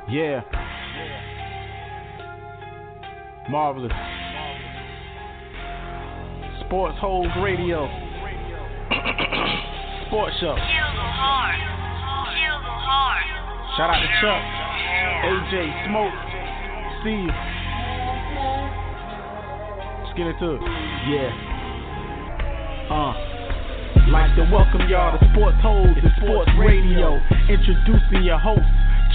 Yeah. Marvelous. Sportholes Radio. Sports Show. Shout out to Chuck, AJ, Smoke, Steve. Let's get into it. Yeah. Like to welcome y'all to Sportholes and Sports Radio. Introducing your hosts,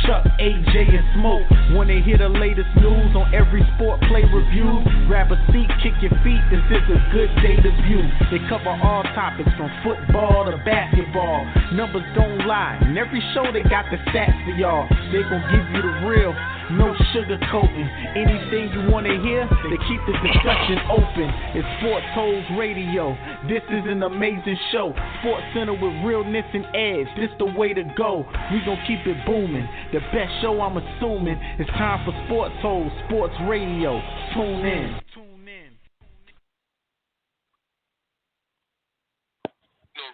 Chuck, AJ, and Smoke. When they hear the latest news on every sport play review, grab a seat, kick your feet, this is a good day to view. They cover all topics from football to basketball. Numbers don't lie, and every show they got the stats for y'all. They gon' give you the real, no sugarcoating. Anything you wanna hear, they keep the discussion open. It's Sportholes Radio. This is an amazing show. Sports Center with realness and edge. This the way to go. We gon' keep it booming. The best show, I'm assuming. It's time for Sportholes, Sports Radio. Tune in.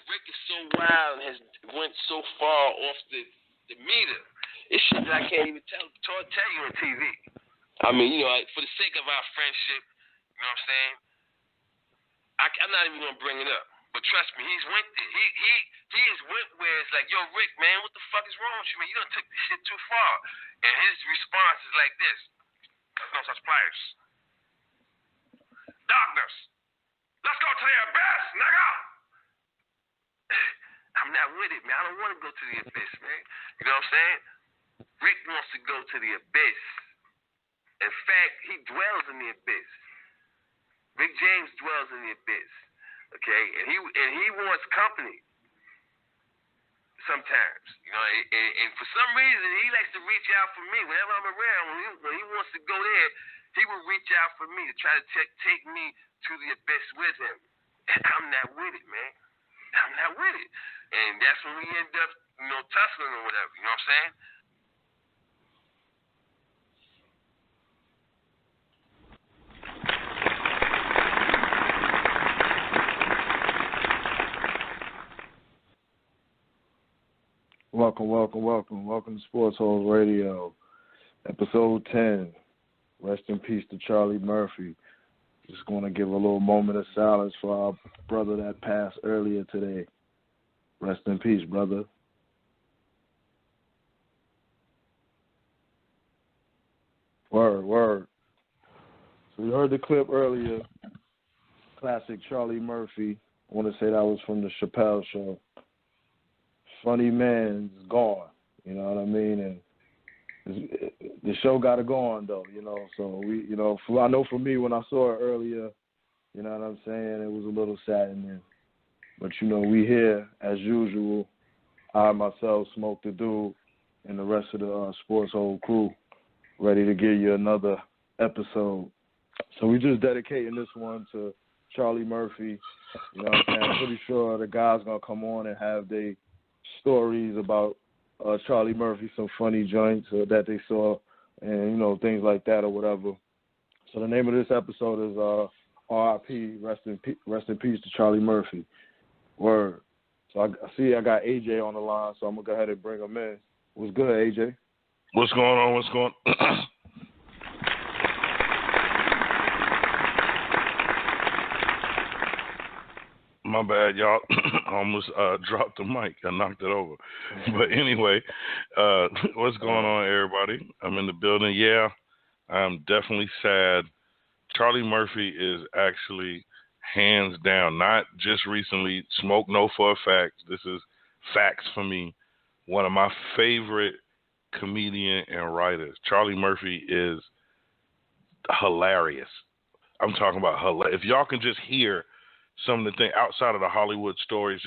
Rick is so wild and has went so far off the meter. It's shit that I can't even tell you on TV. I mean, for the sake of our friendship, you know what I'm saying? I'm not even gonna bring it up. But trust me, he has went where it's like, yo, Rick, man, what the fuck is wrong with you, man? You done took this shit too far. And his response is like this: no such players. Darkness. Let's go to the abyss, nigga. I'm not with it, man. I don't want to go to the abyss, man. You know what I'm saying? Rick wants to go to the abyss. In fact, he dwells in the abyss. Rick James dwells in the abyss. Okay? And he wants company sometimes. And for some reason he likes to reach out for me. Whenever I'm around, when he wants to go there, he will reach out for me to try to take me to the abyss with him. And I'm not with it, man. I'm not with it. And that's when we end up, tussling or whatever. You know what I'm saying? Welcome to Sportholes Radio, episode 10. Rest in peace to Charlie Murphy. Just going to give a little moment of silence for our brother that passed earlier today. Rest in peace, brother. Word. So you heard the clip earlier. Classic Charlie Murphy. I want to say that was from the Chappelle Show. Funny man's gone, you know what I mean? And the show got to go on, though, So I know for me when I saw it earlier, you know what I'm saying, it was a little saddening. But we here as usual. I myself, Smoke the Dude, and the rest of the Sports Hole crew, ready to give you another episode. So we just dedicating this one to Charlie Murphy. You know what I'm saying? I'm pretty sure the guys gonna come on and have their stories about Charlie Murphy, some funny joints that they saw, and things like that or whatever. So the name of this episode is R.I.P. Rest in peace to Charlie Murphy. Word. So I see I got AJ on the line, so I'm gonna go ahead and bring him in. What's good, AJ? What's going on? My bad, y'all. I almost dropped the mic. I knocked it over. But anyway, what's going on, everybody? I'm in the building. Yeah, I'm definitely sad. Charlie Murphy is actually hands down, not just recently. Smoke know for a fact. This is facts for me. One of my favorite comedian and writers. Charlie Murphy is hilarious. I'm talking about hilarious. If y'all can just hear some of the things outside of the Hollywood stories,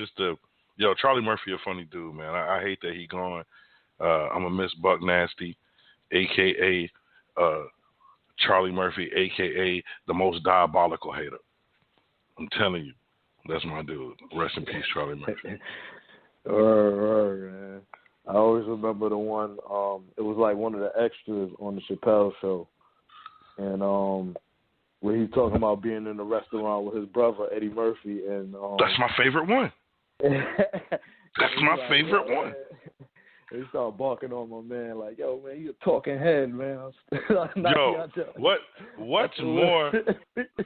Charlie Murphy a funny dude, man. I hate that he gone. I'm a miss Buck Nasty, a.k.a. Charlie Murphy, a.k.a. the most diabolical hater. I'm telling you, that's my dude. Rest in peace, Charlie Murphy. Man. I always remember the one, it was like one of the extras on the Chappelle Show. And where he's talking about being in the restaurant with his brother, Eddie Murphy. And that's my favorite one. That's my favorite one. They start barking on my man like, yo, man, you a talking head, man. Yo, what's more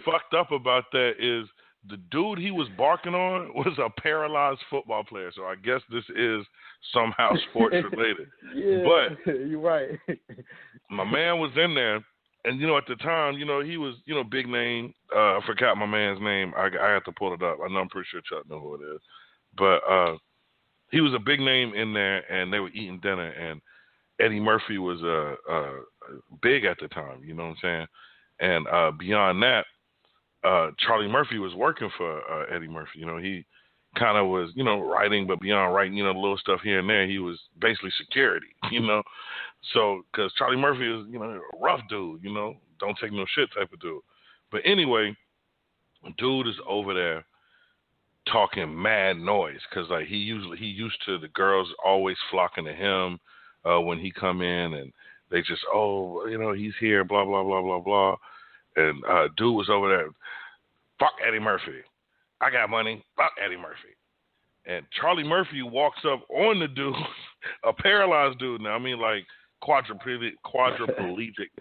fucked up about that is the dude he was barking on was a paralyzed football player. So I guess this is somehow sports related. Yeah, but you're right. My man was in there, and at the time, he was big name. I forgot my man's name. I have to pull it up. I know I'm pretty sure Chuck know who it is, but he was a big name in there, and they were eating dinner, and Eddie Murphy was big at the time, you know what I'm saying? And beyond that, Charlie Murphy was working for Eddie Murphy. He kind of was, writing, but beyond writing, little stuff here and there, he was basically security, So, because Charlie Murphy is, a rough dude, don't take no shit type of dude. But anyway, dude is over there talking mad noise because like he used to the girls always flocking to him when he come in, and they just he's here, blah blah blah blah blah, and dude was over there, fuck Eddie Murphy, I got money, fuck Eddie Murphy, and Charlie Murphy walks up on the dude, a paralyzed dude. Now I mean like quadriplegic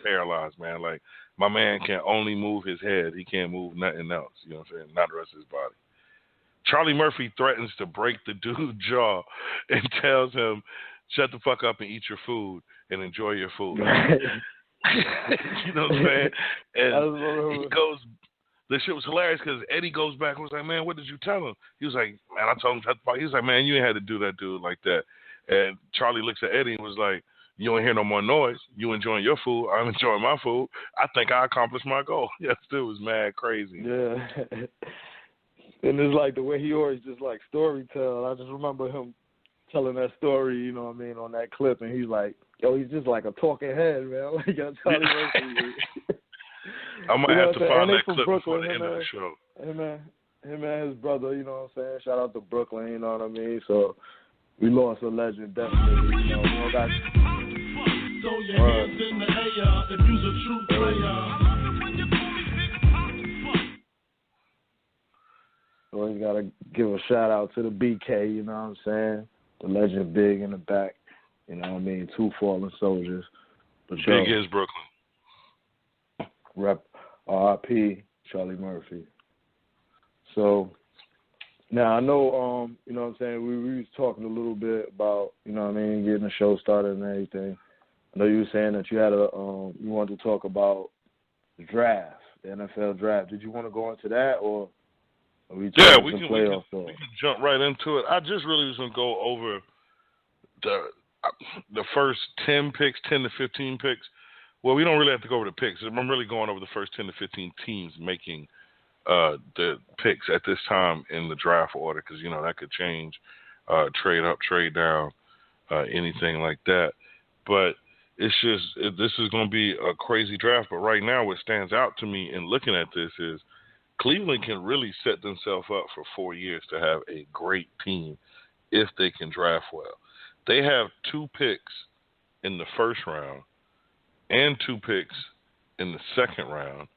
paralyzed, man. Like my man can only move his head, he can't move nothing else. You know what I'm saying? Not the rest of his body. Charlie Murphy threatens to break the dude's jaw and tells him, shut the fuck up and eat your food and enjoy your food. You know what I'm saying? And he goes, the shit was hilarious because Eddie goes back and was like, man, what did you tell him? He was like, man, I told him shut the fuck. He was like, man, you ain't had to do that dude like that. And Charlie looks at Eddie and was like, you don't hear no more noise. You enjoying your food. I'm enjoying my food. I think I accomplished my goal. Yes, it was mad crazy. Yeah. And it's like the way he always just like story tell. I just remember him telling that story, you know what I mean, on that clip, and he's like, yo, he's just like a talking head, man. Like Charlie Murphy. I might have to find that clip Brooklyn, before the end of the show. Him and his brother, you know what I'm saying? Shout out to Brooklyn, you know what I mean? So we lost a legend, definitely. You know, we all got. Throw your hands in the air if you's a true player. Always got to give a shout out to the BK, you know what I'm saying? The legend Big in the back, you know what I mean? 2 fallen soldiers. But Big is Brooklyn. Rep R.I.P. Charlie Murphy. So now I know, you know what I'm saying, we was talking a little bit about, you know what I mean, getting the show started and everything. I know you were saying that you had you wanted to talk about the draft, the NFL draft. Did you want to go into that, or are we yeah, we can jump right into it. I just really was going to go over the first 10 picks, 10 to 15 picks. Well, we don't really have to go over the picks. I'm really going over the first 10 to 15 teams making the picks at this time in the draft order because, that could change, trade up, trade down, anything like that. But it's just this is going to be a crazy draft. But right now what stands out to me in looking at this is Cleveland can really set themselves up for 4 years to have a great team if they can draft well. They have 2 picks in the first round and 2 picks in the second round,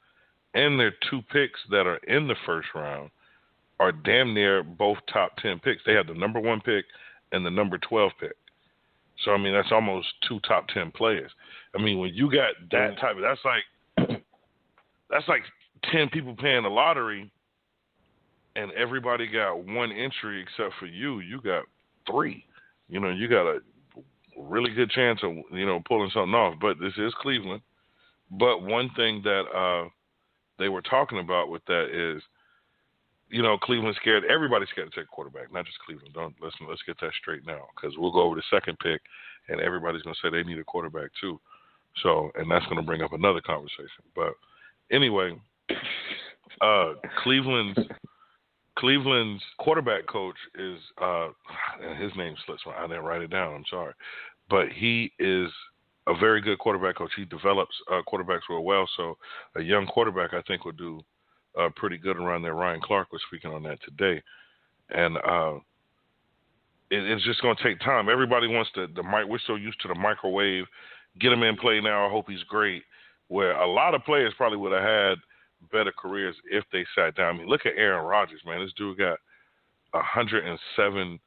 and their 2 picks that are in the first round are damn near both top 10 picks. They have the number 1 pick and the number 12 pick. So, I mean, that's almost 2 top 10 players. I mean, when you got that type of, that's like 10 people playing the lottery, and everybody got 1 entry except for you. You got 3. You got a really good chance of, pulling something off. But this is Cleveland. But one thing that they were talking about with that is, Cleveland's scared. Everybody's scared to take a quarterback, not just Cleveland. Let's get that straight now, because we'll go over the second pick, and everybody's going to say they need a quarterback too. So, and that's going to bring up another conversation. But anyway, Cleveland's quarterback coach is his name slips me. I didn't write it down. I'm sorry, but he is a very good quarterback coach. He develops quarterbacks real well. So a young quarterback, I think, would do pretty good around there. Ryan Clark was speaking on that today, and it's just going to take time. Everybody wants we're so used to the microwave. Get him in play now. I hope he's great. Where a lot of players probably would have had better careers if they sat down. I mean, look at Aaron Rodgers, man. This dude got 107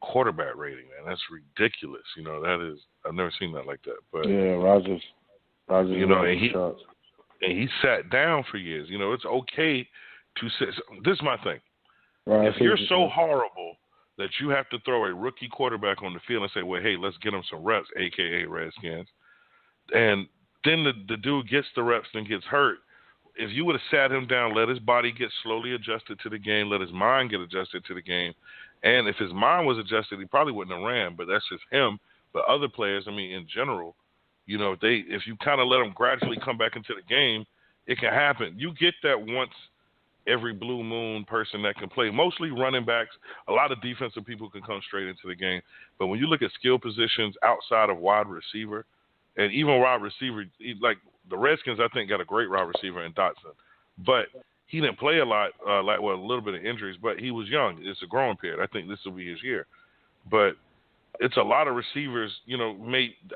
quarterback rating, man. That's ridiculous. You know, that is, I've never seen that like that. But yeah, Rogers, you know, and he sat down for years. You know, it's okay to sit. This is my thing. Right, if you're so horrible that you have to throw a rookie quarterback on the field and say, well, hey, let's get him some reps, a.k.a. Redskins, and then the dude gets the reps and gets hurt, if you would have sat him down, let his body get slowly adjusted to the game, let his mind get adjusted to the game, and if his mind was adjusted, he probably wouldn't have ran, but that's just him. But other players, I mean, in general, you know, if you kind of let them gradually come back into the game, it can happen. You get that once every blue moon person that can play. Mostly running backs. A lot of defensive people can come straight into the game. But when you look at skill positions outside of wide receiver, and even wide receiver, like the Redskins, I think, got a great wide receiver in Dotson. But he didn't play a lot, a little bit of injuries, but he was young. It's a growing period. I think this will be his year. But it's a lot of receivers, you know,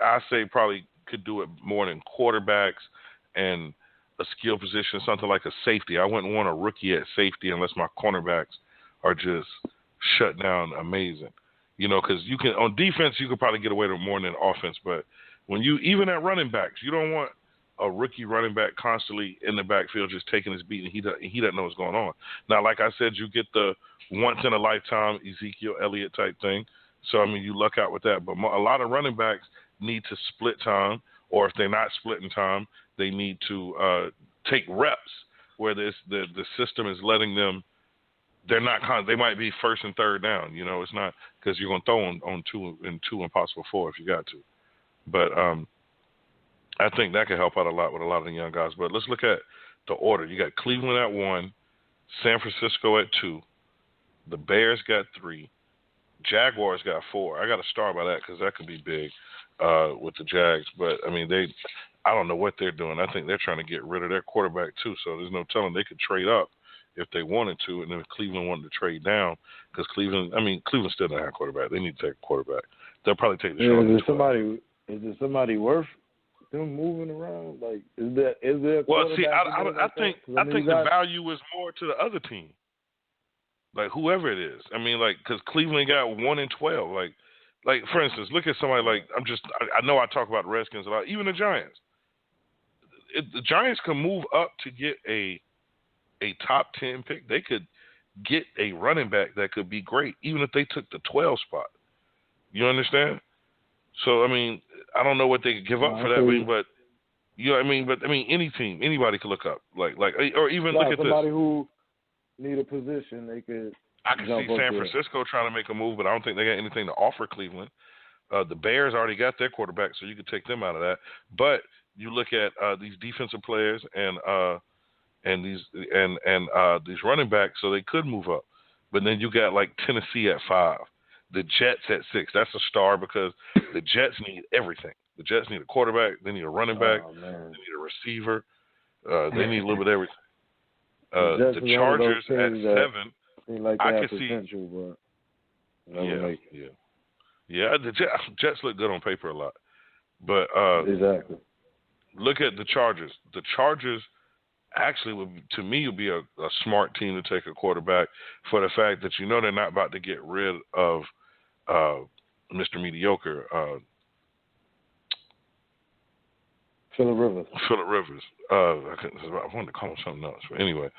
I say probably could do it more than quarterbacks and a skill position, something like a safety. I wouldn't want a rookie at safety unless my cornerbacks are just shut down amazing. You know, because you can, on defense, you could probably get away with more than offense. But when even at running backs, you don't want a rookie running back constantly in the backfield just taking his beat and he doesn't know what's going on. Now, like I said, you get the once in a lifetime Ezekiel Elliott type thing. So, I mean, you luck out with that. But a lot of running backs need to split time, or if they're not splitting time, they need to take reps where the system is letting them. They're not. They might be first and third down. You know, it's not because you're going to throw on two and possible four if you got to. But I think that could help out a lot with a lot of the young guys. But let's look at the order. You got Cleveland at 1, San Francisco at 2, the Bears got 3, Jaguars got 4. I got to start by that because that could be big with the Jags. But I mean, I don't know what they're doing. I think they're trying to get rid of their quarterback too. So there's no telling they could trade up if they wanted to, and then if Cleveland wanted to trade down, because Cleveland still doesn't have a quarterback. They need to take a quarterback. They'll probably take the short. Is there somebody worth them moving around? Like, is there? Well, see, I think the value is more to the other team, like whoever it is. I mean, like, because Cleveland got 1-12. Like for instance, look at somebody like I know I talk about the Redskins a lot. Even the Giants. The Giants can move up to get a top 10 pick. They could get a running back that could be great, even if they took the 12 spot. You understand? So, I mean, I don't know what they could give up for that, but you know what I mean? But, I mean, any team, anybody could look up. Like, or even look at somebody who need a position, they could. I can see San Francisco trying to make a move, but I don't think they got anything to offer Cleveland. The Bears already got their quarterback, so you could take them out of that. But you look at these defensive players and these running backs, so they could move up. But then you got like Tennessee at 5. The Jets at 6. That's a star because the Jets need everything. The Jets need a quarterback. They need a running back. They need a receiver. They need a little bit of everything. The Chargers at 7. Like I could see. Yeah. The Jets look good on paper a lot, but exactly. Look at the Chargers. The Chargers actually would be a smart team to take a quarterback for the fact that they're not about to get rid of Mr. Mediocre. Phillip Rivers. I wanted to call him something else, but anyway,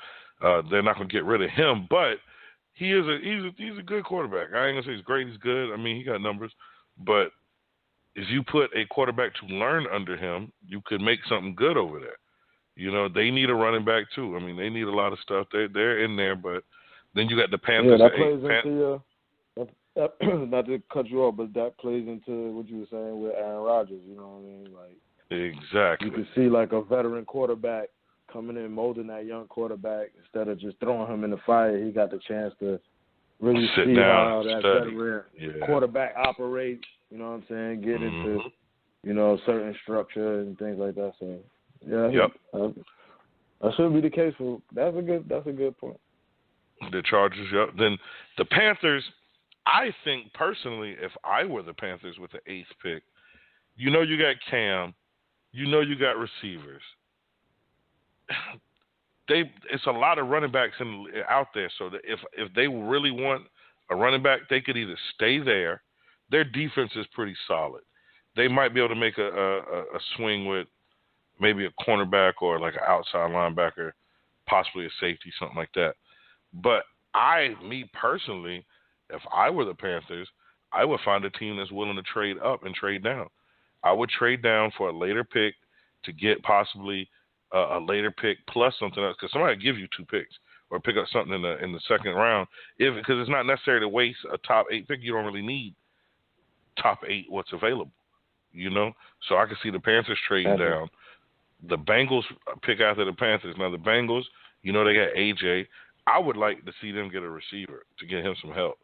they're not going to get rid of him. But he's a good quarterback. I ain't gonna say he's great. He's good. I mean, he got numbers. But if you put a quarterback to learn under him, you could make something good over there. You know, they need a running back too. I mean, they need a lot of stuff. They're in there, but then you got the Panthers. Yeah, that plays into not to cut you off, but that plays into what you were saying with Aaron Rodgers. You know what I mean? Like, exactly. You can see like a veteran quarterback coming in, molding that young quarterback instead of just throwing him in the fire. He got the chance to really see how that veteran quarterback operates. You know what I'm saying? Get into certain structure and things like that. So. Yeah. Yep. That should be the case. That's a good point. The Chargers. Yep. Then the Panthers. I think personally, if I were the Panthers with the 8th pick, you got Cam, you got receivers. It's a lot of running backs out there. So that if they really want A running back, they could either stay there. Their defense is pretty solid. They might be able to make a swing with maybe a cornerback or like an outside linebacker, possibly a safety, something like that. But me personally, if I were the Panthers, I would find a team that's willing to trade up and trade down. I would trade down for a later pick to get possibly a later pick plus something else, because somebody give you 2 picks or pick up something in the second round, because it's not necessary to waste a top 8 pick. You don't really need top 8 what's available, So I can see the Panthers trading down. The Bengals pick after the Panthers. Now the Bengals, they got AJ. I would like to see them get a receiver to get him some help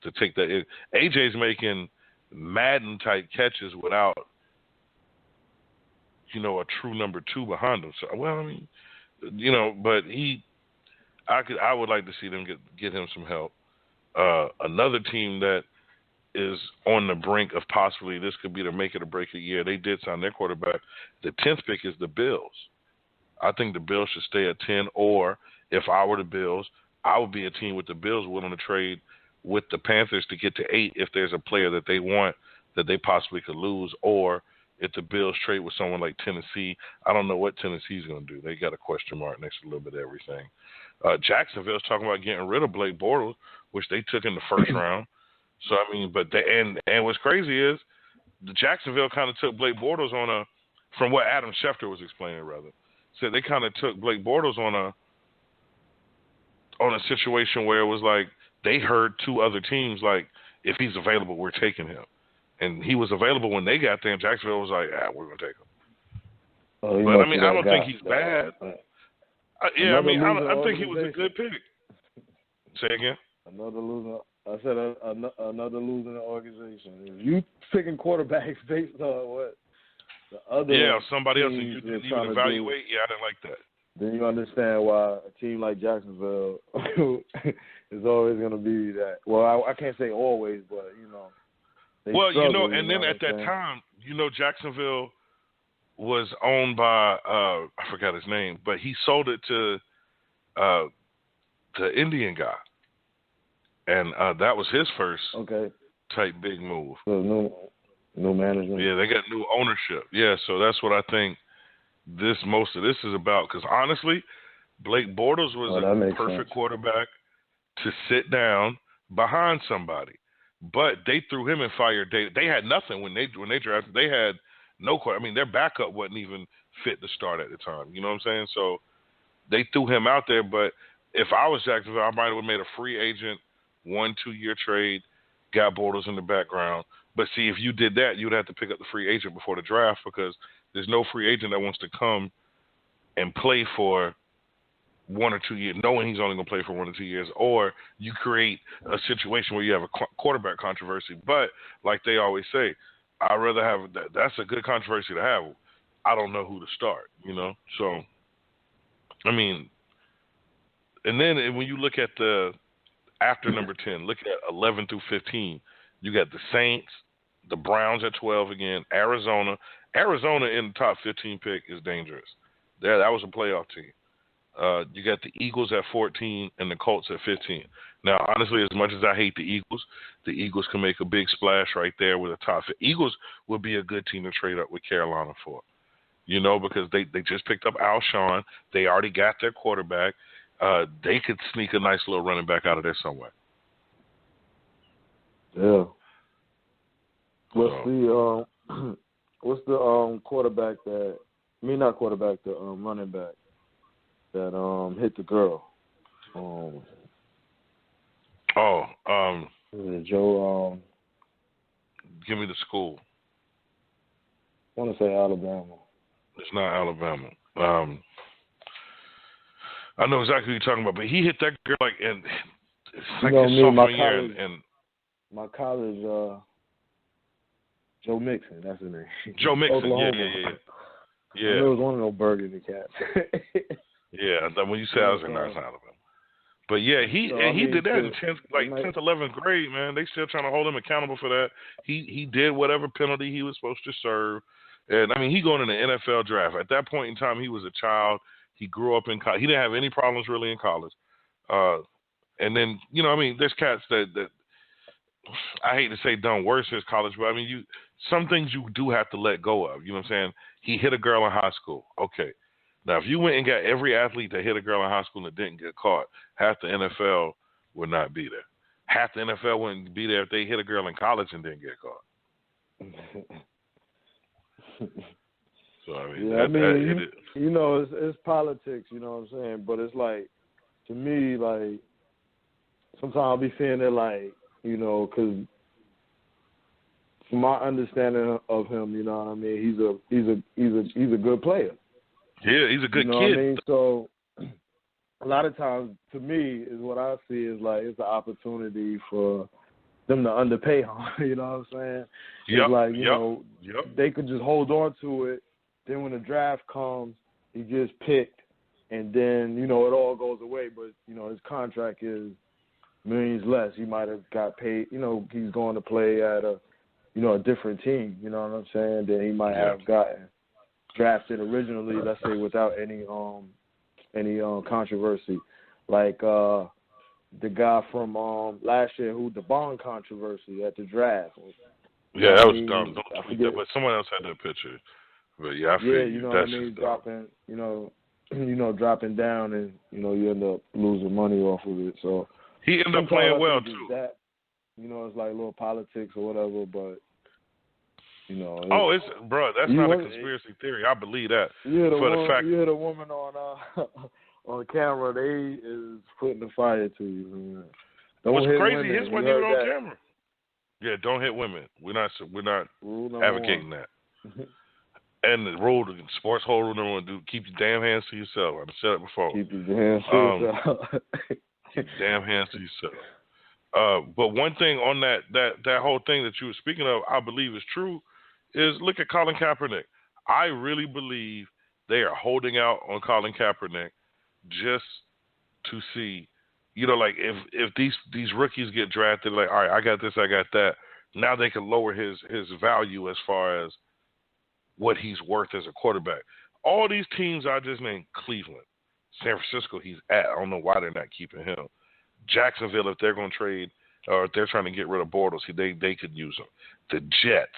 to take that in. AJ's making Madden type catches without, a true number 2 behind him. So, but I would like to see them get him some help. Another team that is on the brink of possibly this could be the make it or break it year. They did sign their quarterback. The 10th pick is the Bills. I think the Bills should stay at 10, or if I were the Bills, I would be a team with the Bills willing to trade with the Panthers to get to 8 if there's a player that they want that they possibly could lose, or if the Bills trade with someone like Tennessee. I don't know what Tennessee's going to do. They got a question mark next to a little bit of everything. Jacksonville's talking about getting rid of Blake Bortles, which they took in the first round. So, but and what's crazy is the Jacksonville kind of took Blake Bortles from what Adam Schefter was explaining, rather, said they kind of took Blake Bortles on a situation where it was like they heard 2 other teams, like, if he's available, we're taking him. And he was available when they got there, and Jacksonville was like, we're going to take him. But, I don't think he's bad. I think he was a good pick. Say again? Another loser. I said another losing organization. If you picking quarterbacks based on what the other somebody else that you didn't even evaluate, I didn't like that. Then you understand why a team like Jacksonville is always going to be that. Well, I can't say always, but and then at that time, Jacksonville was owned by I forgot his name, but he sold it to the Indian guy. And that was his first type big move. So no management. Yeah, they got new ownership. Yeah, so that's what I think most of this is about. Because honestly, Blake Bortles was a perfect quarterback to sit down behind somebody. But they threw him in fire. They had nothing when they drafted. They had no quarterback. Their backup wasn't even fit to start at the time. You know what I'm saying? So they threw him out there. But if I was Jacksonville, I might have made a free agent 1-2 year trade, got Bortles in the background. But see, if you did that, you'd have to pick up the free agent before the draft, because there's no free agent that wants to come and play for 1 or 2 years, knowing he's only going to play for 1 or 2 years. Or you create a situation where you have a quarterback controversy. But like they always say, I'd rather have that. That's a good controversy to have. I don't know who to start, So, and then when you look at after number 10, look at 11 through 15. You got the Saints, the Browns at 12 again, Arizona. Arizona in the top 15 pick is dangerous. That was a playoff team. You got the Eagles at 14 and the Colts at 15. Now, honestly, as much as I hate the Eagles can make a big splash right there with a top. Eagles would be a good team to trade up with Carolina for, because they just picked up Alshon. They already got their quarterback. They could sneak a nice little running back out of there somewhere. Yeah. What's the quarterback that? Not quarterback. The running back that hit the girl. Joe. Give me the school. I want to say Alabama. It's not Alabama. I know exactly what you're talking about, but he hit that girl his sophomore year. And my college, Joe Mixon, that's his name. Joe Mixon, yeah. I know it was one of those Burgundy cats. Yeah, when you say I was in there, it's Alabama. But yeah, he did that in 10th, 11th grade, man. They still trying to hold him accountable for that. He did whatever penalty he was supposed to serve. And, he going in the NFL draft. At that point in time, he was a child. He grew up in he didn't have any problems really in college. And then, there's cats that I hate to say done worse as college, but I mean, some things you do have to let go of. You know what I'm saying? He hit a girl in high school. Okay. Now, if you went and got every athlete that hit a girl in high school and didn't get caught, half the NFL would not be there. Half the NFL wouldn't be there if they hit a girl in college and didn't get caught. So, I mean, you know, it's politics, you know what I'm saying? But it's like, to me, like, sometimes I'll be saying it like, you know, because from my understanding of him, you know what I mean, he's a good player. Yeah, he's a good kid. You know what I mean? So a lot of times, to me, is what I see is like it's an opportunity for them to underpay him. You know what I'm saying? It's like, you know, they could just hold on to it. Then when the draft comes, he gets picked, and then, you know, it all goes away. But, you know, his contract is millions less. He might have got paid. You know, he's going to play at a different team. You know what I'm saying? Than he might have gotten drafted originally. Let's say without any controversy, like the guy from last year who the Bond controversy at the draft. Yeah, that was dumb. Don't tweet that, but someone else had that picture. But I feel you know what I mean, dropping, dropping down, and you end up losing money off of it. So he ended up playing well too. That, it's like a little politics or whatever, but that's not a conspiracy theory. I believe that. You hit a woman on on camera, they is putting the fire to you. Man. What's crazy? His wasn't even on camera. Yeah, don't hit women. We're not advocating that. And the rule, the Sportholes rule number one, keep your damn hands to yourself. I've said it before. Keep your hands to yourself. Keep your damn hands to yourself. But one thing on that whole thing that you were speaking of, I believe is true, is look at Colin Kaepernick. I really believe they are holding out on Colin Kaepernick just to see, like if these rookies get drafted, like, all right, I got this, I got that. Now they can lower his value as far as what he's worth as a quarterback. All these teams I just named, Cleveland, San Francisco, he's at. I don't know why they're not keeping him. Jacksonville, if they're going to trade or if they're trying to get rid of Bortles, they could use him. The Jets.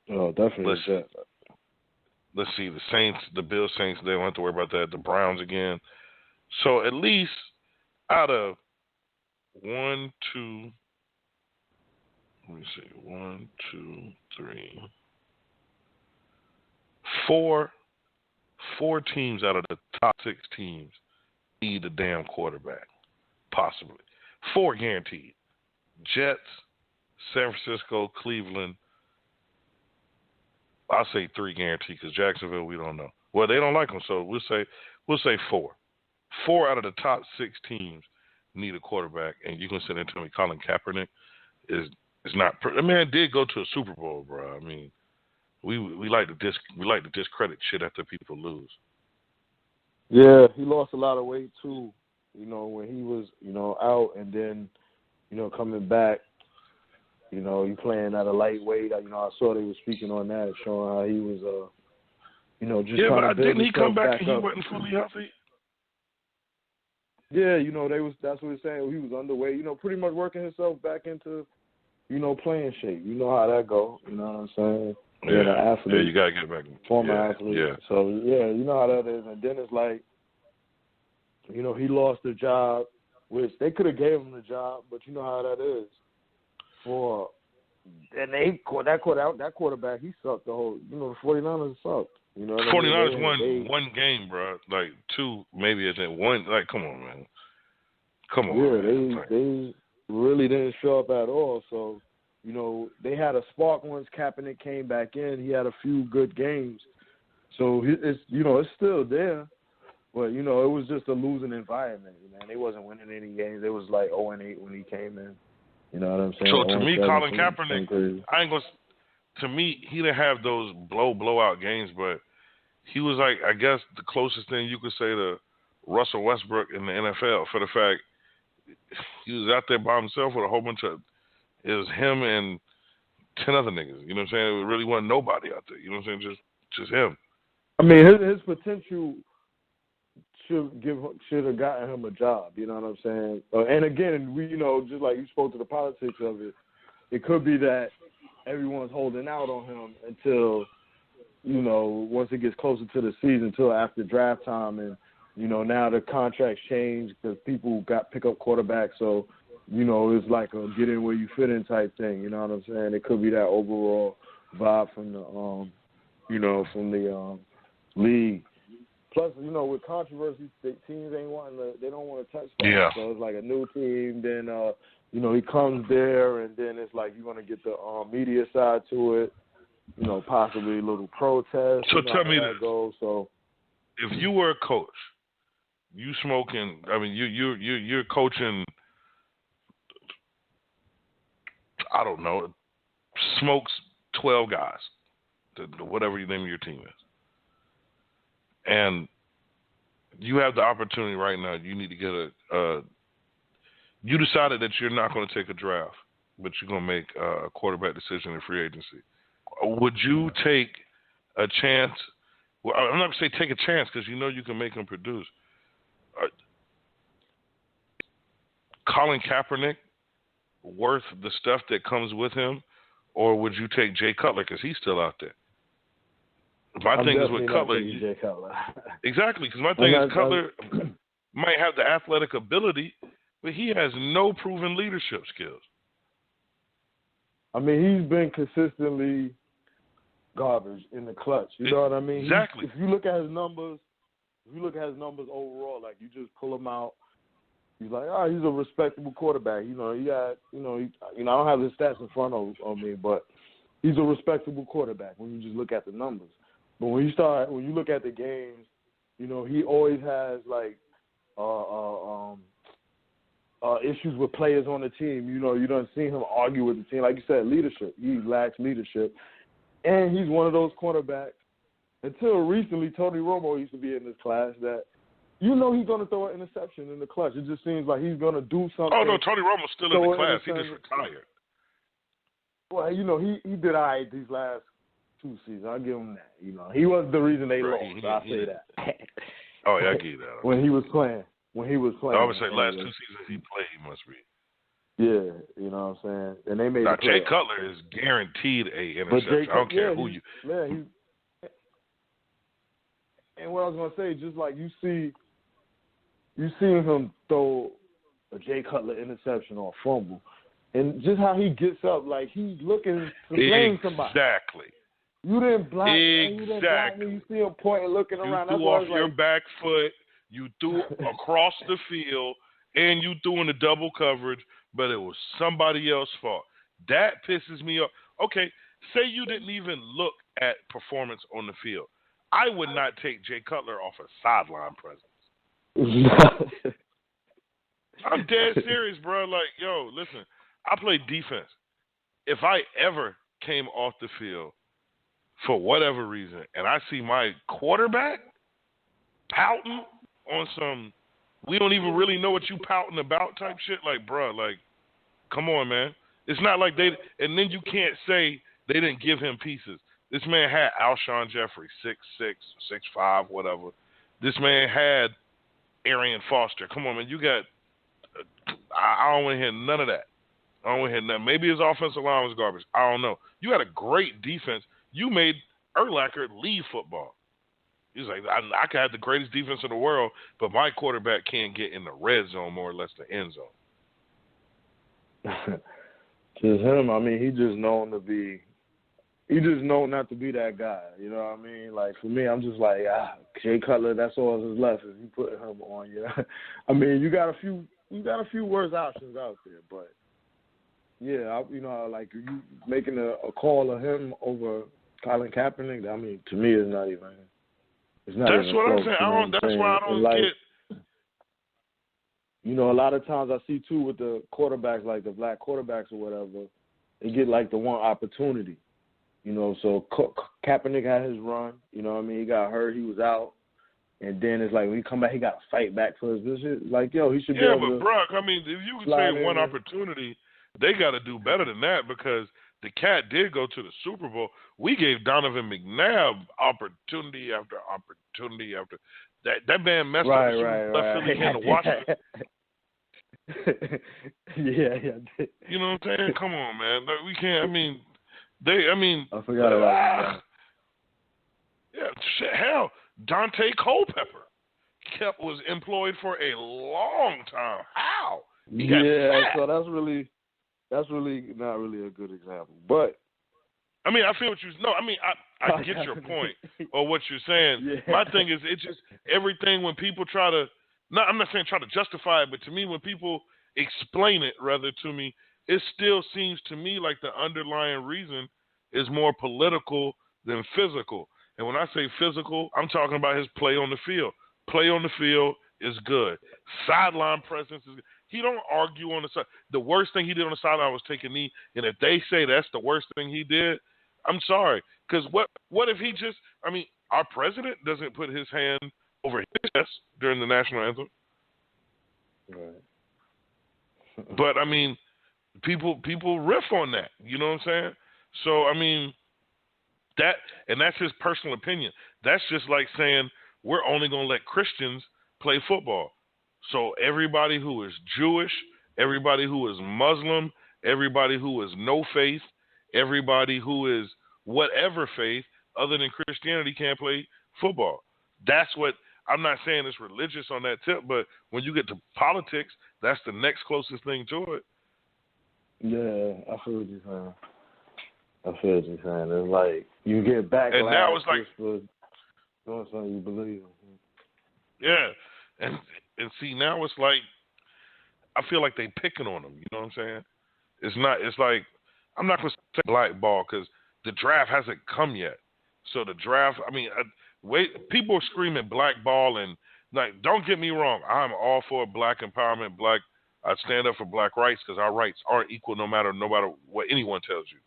Definitely the Jets. Let's see, the Saints, the Bills, Saints, they don't have to worry about that. The Browns again. So at least out of 1, 2, let me see, 1, 2, 3, 4 teams out of the top 6 teams need a damn quarterback, possibly. 4 guaranteed. Jets, San Francisco, Cleveland. I'll say 3 guaranteed because Jacksonville, we don't know. Well, they don't like them, so we'll say 4. 4 out of the top 6 teams need a quarterback, and you can sit there and tell me Colin Kaepernick is not. I mean, it did go to a Super Bowl, bro. I mean, we like to discredit shit after people lose. Yeah, he lost a lot of weight too. When he was out, and then coming back. You playing at a lightweight. I saw they were speaking on that, showing how he was, just trying to build didn't he come back and he up. wasn't fully healthy? Yeah, that's what he's saying. He was underweight. Pretty much working himself back into, playing shape. You know how that go. You know what I'm saying? Yeah, an athlete. Yeah, you gotta get back. Former athlete. Yeah. So you know how that is. And then it's like, he lost the job, which they could have gave him the job, but you know how that is. That quarterback, he sucked the whole. The 49ers sucked. The 49ers won game, bro. Like 2, maybe it's in 1. Like, come on, man. Come on. Yeah, they really didn't show up at all. So, they had a spark once Kaepernick came back in. He had a few good games. So it's still there, but it was just a losing environment. Man, they wasn't winning any games. It was like 0-8 when he came in. You know what I'm saying? So to me, Colin Kaepernick, to me, he didn't have those blowout games, but he was like, I guess, the closest thing you could say to Russell Westbrook in the NFL for the fact he was out there by himself with a whole bunch of, it was him and 10 other niggas. You know what I'm saying? It really wasn't nobody out there. You know what I'm saying? Just him. I mean, his potential should have gotten him a job. You know what I'm saying? And again, we just like you spoke to the politics of it. It could be that everyone's holding out on him until once it gets closer to the season, until after draft time, and now the contracts change because people got pick up quarterbacks. So it's like a get in where you fit in type thing. You know what I'm saying? It could be that overall vibe from the league. Plus, with controversy, the teams they don't want to touch that. Yeah. So it's like a new team. Then, he comes there, and then it's like you're going to get the media side to it. Possibly a little protest. So tell me this. Goes, so if you were a coach, you smoking. I mean, you're coaching. I don't know. Smokes 12 guys, whatever you name your team is. And you have the opportunity right now. You need to get you decided that you're not going to take a draft, but you're going to make a quarterback decision in free agency. Would you take a chance? Well, I'm not going to say take a chance because you can make them produce. Colin Kaepernick worth the stuff that comes with him, or would you take Jay Cutler because he's still out there? My thing is with Cutler. Exactly, because my thing is Cutler might have the athletic ability, but he has no proven leadership skills. I mean, he's been consistently garbage in the clutch. You know what I mean? Exactly. If you look at his numbers, overall, like you just pull him out, he's like, he's a respectable quarterback. He got, I don't have his stats in front of me, but he's a respectable quarterback when you just look at the numbers. But when you look at the games, he always has like issues with players on the team. You don't see him argue with the team. Like you said, leadership. He lacks leadership. And he's one of those quarterbacks. Until recently, Tony Romo used to be in this class that he's going to throw an interception in the clutch. It just seems like he's going to do something. Oh, no, Tony Romo's still in the class. He just retired. Well, he did all right these last 2 seasons. I'll give him that. He was the reason they lost. I'll say that. Oh, yeah, I give you that. When he was playing. I would say last 2 seasons he played, he must be. Yeah, you know what I'm saying? And they made Jay Cutler is guaranteed a interception. I don't care who you. Man, and what I was gonna say, just like you see him throw a Jay Cutler interception or a fumble, and just how he gets up, like he's looking to blame somebody. Exactly. You didn't block. Exactly. You didn't block me. You see him pointing, looking around. You threw off your back foot. You threw across the field, and you threw in the double coverage, but it was somebody else's fault. That pisses me off. Okay, say you didn't even look at performance on the field. I would not take Jay Cutler off a sideline presence. I'm dead serious, bro. Like, yo, listen, I play defense. If I ever came off the field for whatever reason and I see my quarterback pouting on some we don't even really know what you pouting about type shit, like, bro, like, come on, man. It's not like and then you can't say they didn't give him pieces. This man had Alshon Jeffrey, 6'6", 6'5", whatever. This man had Arian Foster. Come on, man. You got I don't want to hear none of that. I don't want to hear nothing. Maybe his offensive line was garbage. I don't know. You had a great defense. You made Urlacher leave football. He's like, I could have the greatest defense in the world, but my quarterback can't get in the red zone, more or less the end zone. Just him. I mean, he's just known not to be that guy. You know what I mean? Like, for me, I'm just like, Jay Cutler, that's all that's left is you put him on you. I mean, you got a few worse options out there, but yeah, like you making a call of him over Colin Kaepernick. I mean, to me, it's not even. It's not. That's even what close, I'm saying. That's why I don't get. A lot of times I see too with the quarterbacks, like the black quarterbacks or whatever, they get like the one opportunity. So Kaepernick had his run. You know what I mean? He got hurt. He was out. And then it's like when he come back, he got to fight back for his business. Like, yo, he should be able to. Yeah, but, Brock, I mean, if you can say one opportunity, they got to do better than that because the Cat did go to the Super Bowl. We gave Donovan McNabb opportunity after opportunity after. That man messed up the left Philly can to Washington. Yeah. You know what I'm saying? Come on, man. We can't. I forgot about that. Yeah, shit. Hell, Dante Culpepper was employed for a long time. How? So that's really not really a good example. But I feel what you. No, I get your point or what you're saying. Yeah. My thing is, it's just everything when people try to. No, I'm not saying try to justify it, but to me, when people explain it, rather to me, it still seems to me like the underlying reason is more political than physical. And when I say physical, I'm talking about his play on the field. Play on the field is good. Sideline presence is good. He don't argue on the side. The worst thing he did on the sideline was take a knee. And if they say that's the worst thing he did, I'm sorry. Because what if he just, our president doesn't put his hand over his chest during the national anthem. Right. But, people riff on that. You know what I'm saying? So, that's his personal opinion. That's just like saying we're only going to let Christians play football. So everybody who is Jewish, everybody who is Muslim, everybody who is no faith, everybody who is whatever faith other than Christianity can't play football. That's what, I'm not saying it's religious on that tip, but when you get to politics, that's the next closest thing to it. Yeah, I feel what you're saying. It's like you get backlash and now it's like, for doing something you believe in. Yeah, and see, now it's like, I feel like they picking on him. You know what I'm saying? It's like, I'm not going to say blackball because the draft hasn't come yet. So the draft, people are screaming blackball and, like, don't get me wrong. I'm all for black empowerment, I stand up for black rights because our rights aren't equal no matter what anyone tells you.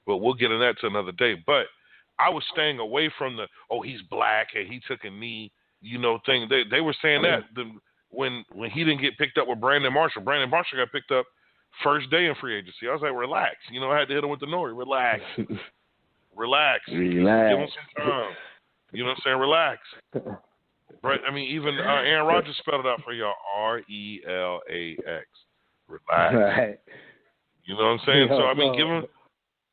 But we'll get into that to another day. But I was staying away from he's black and he took a knee, thing. They were saying that when he didn't get picked up with Brandon Marshall. Brandon Marshall got picked up first day in free agency. I was like, relax. I had to hit him with the Nori. Relax. Relax. Give him some time. You know what I'm saying? Relax. Right? Even Aaron Rodgers spelled it out for y'all. RELAX. Relax. Right. You know what I'm saying? So give him.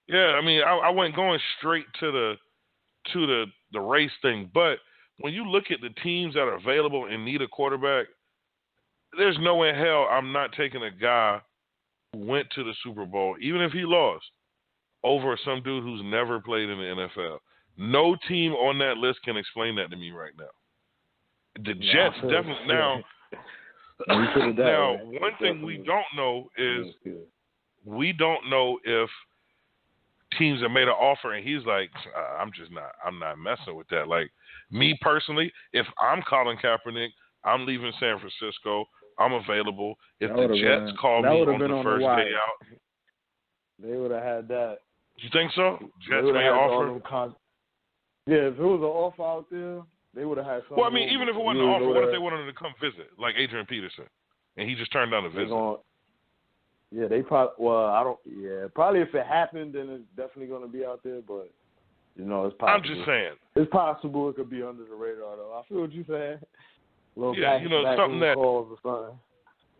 Yeah, I wasn't going straight to the race thing, but when you look at the teams that are available and need a quarterback, there's no way in hell I'm not taking a guy who went to the Super Bowl, even if he lost, over some dude who's never played in the NFL. No team on that list can explain that to me right now. The Jets definitely now. Now, one thing we don't know is we don't know if teams have made an offer and he's like, I'm not messing with that. Like, me personally, if I'm Colin Kaepernick, I'm leaving San Francisco, I'm available. If the Jets call me on the first day out, they would have had that. You think so? Jets made an offer? Yeah, if it was an offer out there, they would have had something. Well, even if it wasn't an offer, what if they wanted him to come visit, like Adrian Peterson, and he just turned down a visit? They probably. Well, I don't. Yeah, probably if it happened, then it's definitely going to be out there. But it's possible. I'm just saying. It's possible it could be under the radar, though. I feel what you're saying. Something that. Calls or something.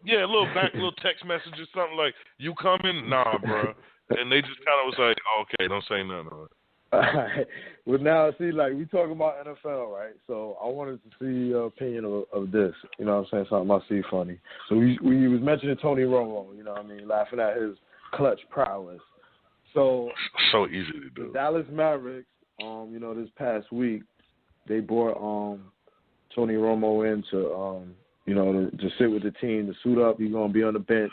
Yeah, little text messages, something like, "You coming? Nah, bro." And they just kind of was like, "Okay, don't say nothing." All right. Well, now see, we talking about NFL, right? So I wanted to see your opinion of this. You know what I'm saying? Something I see funny. So we was mentioning Tony Romo. Laughing at his clutch prowess. So easy to do. The Dallas Mavericks, this past week, they brought Tony Romo in to to sit with the team, to suit up. He's gonna be on the bench.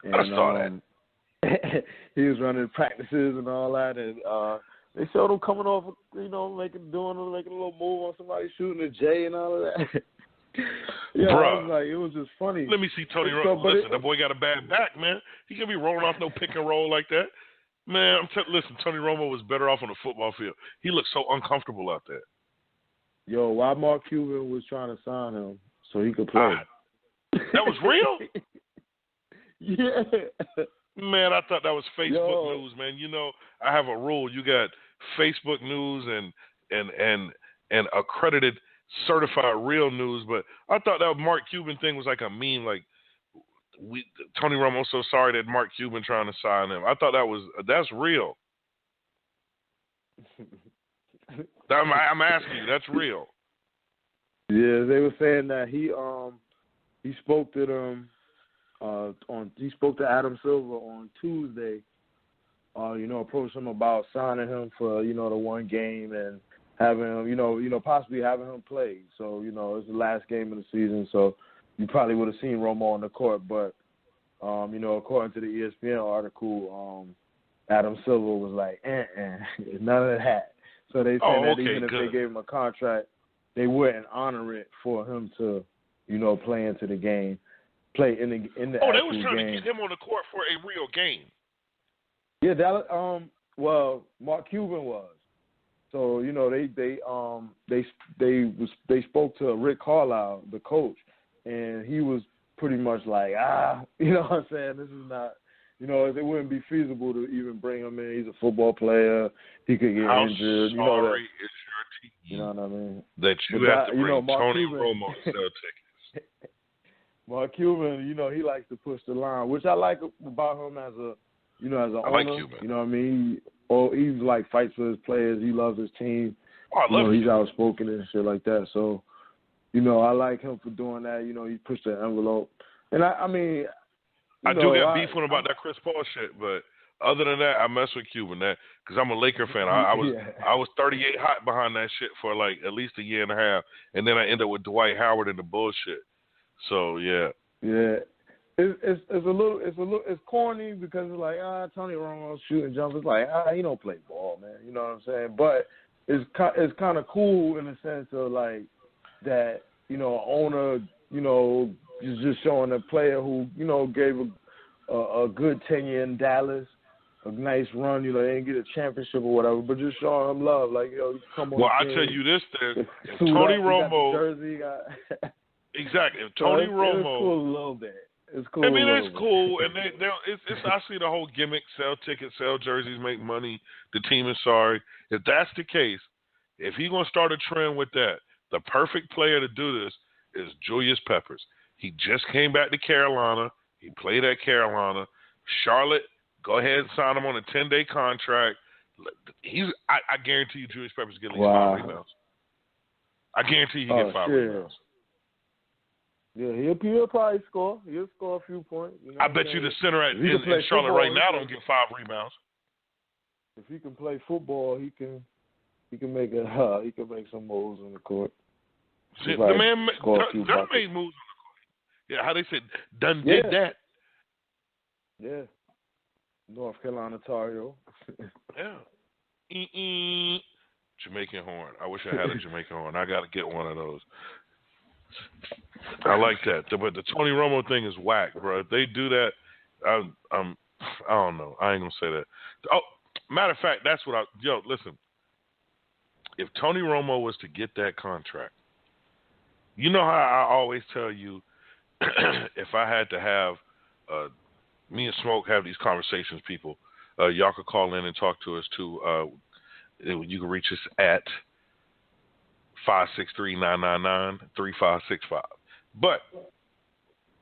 And, I saw that. He was running practices and all that, and they showed him coming off, making a little move on somebody shooting a J and all of that. Bruh. It was just funny. Let me see Tony Romo. Listen, that boy got a bad back, man. He can't be rolling off no pick and roll like that. Man, listen, Tony Romo was better off on the football field. He looked so uncomfortable out there. Yo, why Mark Cuban was trying to sign him so he could play. That was real? Yeah. Man, I thought that was Facebook news, man. I have a rule. You got Facebook news and accredited certified real news, but I thought that Mark Cuban thing was like a meme. Like Tony Romo's so sorry that Mark Cuban trying to sign him. I thought that's real. I'm asking you, that's real. Yeah, they were saying that he spoke to them he spoke to Adam Silver on Tuesday. Approached him about signing him for the one game and having him possibly having him play. So it's the last game of the season, so you probably would have seen Romo on the court. But according to the ESPN article, Adam Silver was like, none of that. So they said that even if they gave him a contract, they wouldn't honor it for him to, play into the game, play in the actual game. Oh, they was trying to get him on the court for a real game. Yeah, that well, Mark Cuban was. So they spoke to Rick Carlisle, the coach, and he was pretty much like, you know what I'm saying? This is not. It wouldn't be feasible to even bring him in. He's a football player. He could get injured. Sorry is your team. You know what I mean? That you have to bring Tony Romo to sell tickets. Mark Cuban, he likes to push the line, which I like about him as an owner. I like Cuban. You know what I mean? He like fights for his players. He loves his team. Oh, I love him. He's outspoken and shit like that. So, I like him for doing that. He pushed the envelope. And I mean, I do get beef with him about that Chris Paul shit, but other than that, I mess with Cuban because I'm a Laker fan. I was 38 hot behind that shit for like at least a year and a half, and then I ended up with Dwight Howard and the bullshit. So yeah. It's it's corny because it's like Tony Romo shooting jumpers. Like he don't play ball, man. You know what I'm saying? But it's kind of cool in the sense of like that. Owner. Is just showing a player who, gave a good tenure in Dallas, a nice run. They didn't get a championship or whatever, but just showing him love. Like, come on. Well, I tell you this, then, if Tony Romo, jersey, exactly. If Tony Romo, it's cool a little bit. It's cool. I mean, it's cool, and I see the whole gimmick: sell tickets, sell jerseys, make money. The team is sorry. If that's the case, if he's gonna start a trend with that, the perfect player to do this is Julius Peppers. He just came back to Carolina. He played at Carolina. Charlotte, go ahead and sign him on a 10-day contract. I guarantee you Julius Peppers get at least 5 rebounds. I guarantee he get 5 rebounds. Yeah, he'll probably score. He'll score a few points. I bet you the center in Charlotte right now don't get 5 rebounds. If he can play football, he can make some moves on the court. See, the man made moves. Yeah, how they said, done did that. Yeah. North Carolina Tar Heel. Yeah. Jamaican horn. I wish I had a Jamaican horn. I got to get one of those. I like that. But the Tony Romo thing is whack, bro. If they do that, I don't know. I ain't going to say that. Oh, matter of fact, that's what listen. If Tony Romo was to get that contract, you know how I always tell you, if I had to have me and Smoke have these conversations, people, y'all could call in and talk to us too. You can reach us at 563-999-3565. But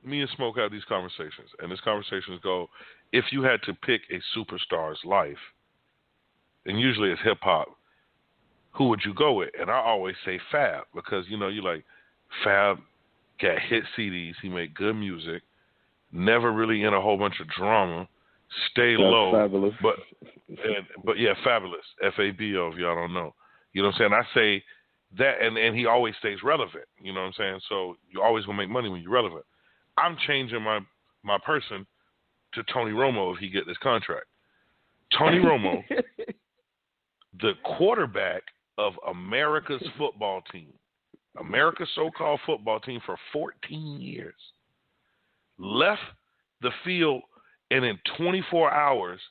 me and Smoke have these conversations, and these conversations go, if you had to pick a superstar's life, and usually it's hip-hop, who would you go with? And I always say Fab, because, you like, Fab got hit CDs. He made good music. Never really in a whole bunch of drama. Stay low. Fabulous. But yeah, Fabulous. Fabo, if y'all don't know. You know what I'm saying? I say that, and he always stays relevant. You know what I'm saying? So you always gonna make money when you're relevant. I'm changing my person to Tony Romo if he get this contract. Tony Romo, the quarterback of America's football team. America's so-called football team for 14 years, left the field and in 24 hours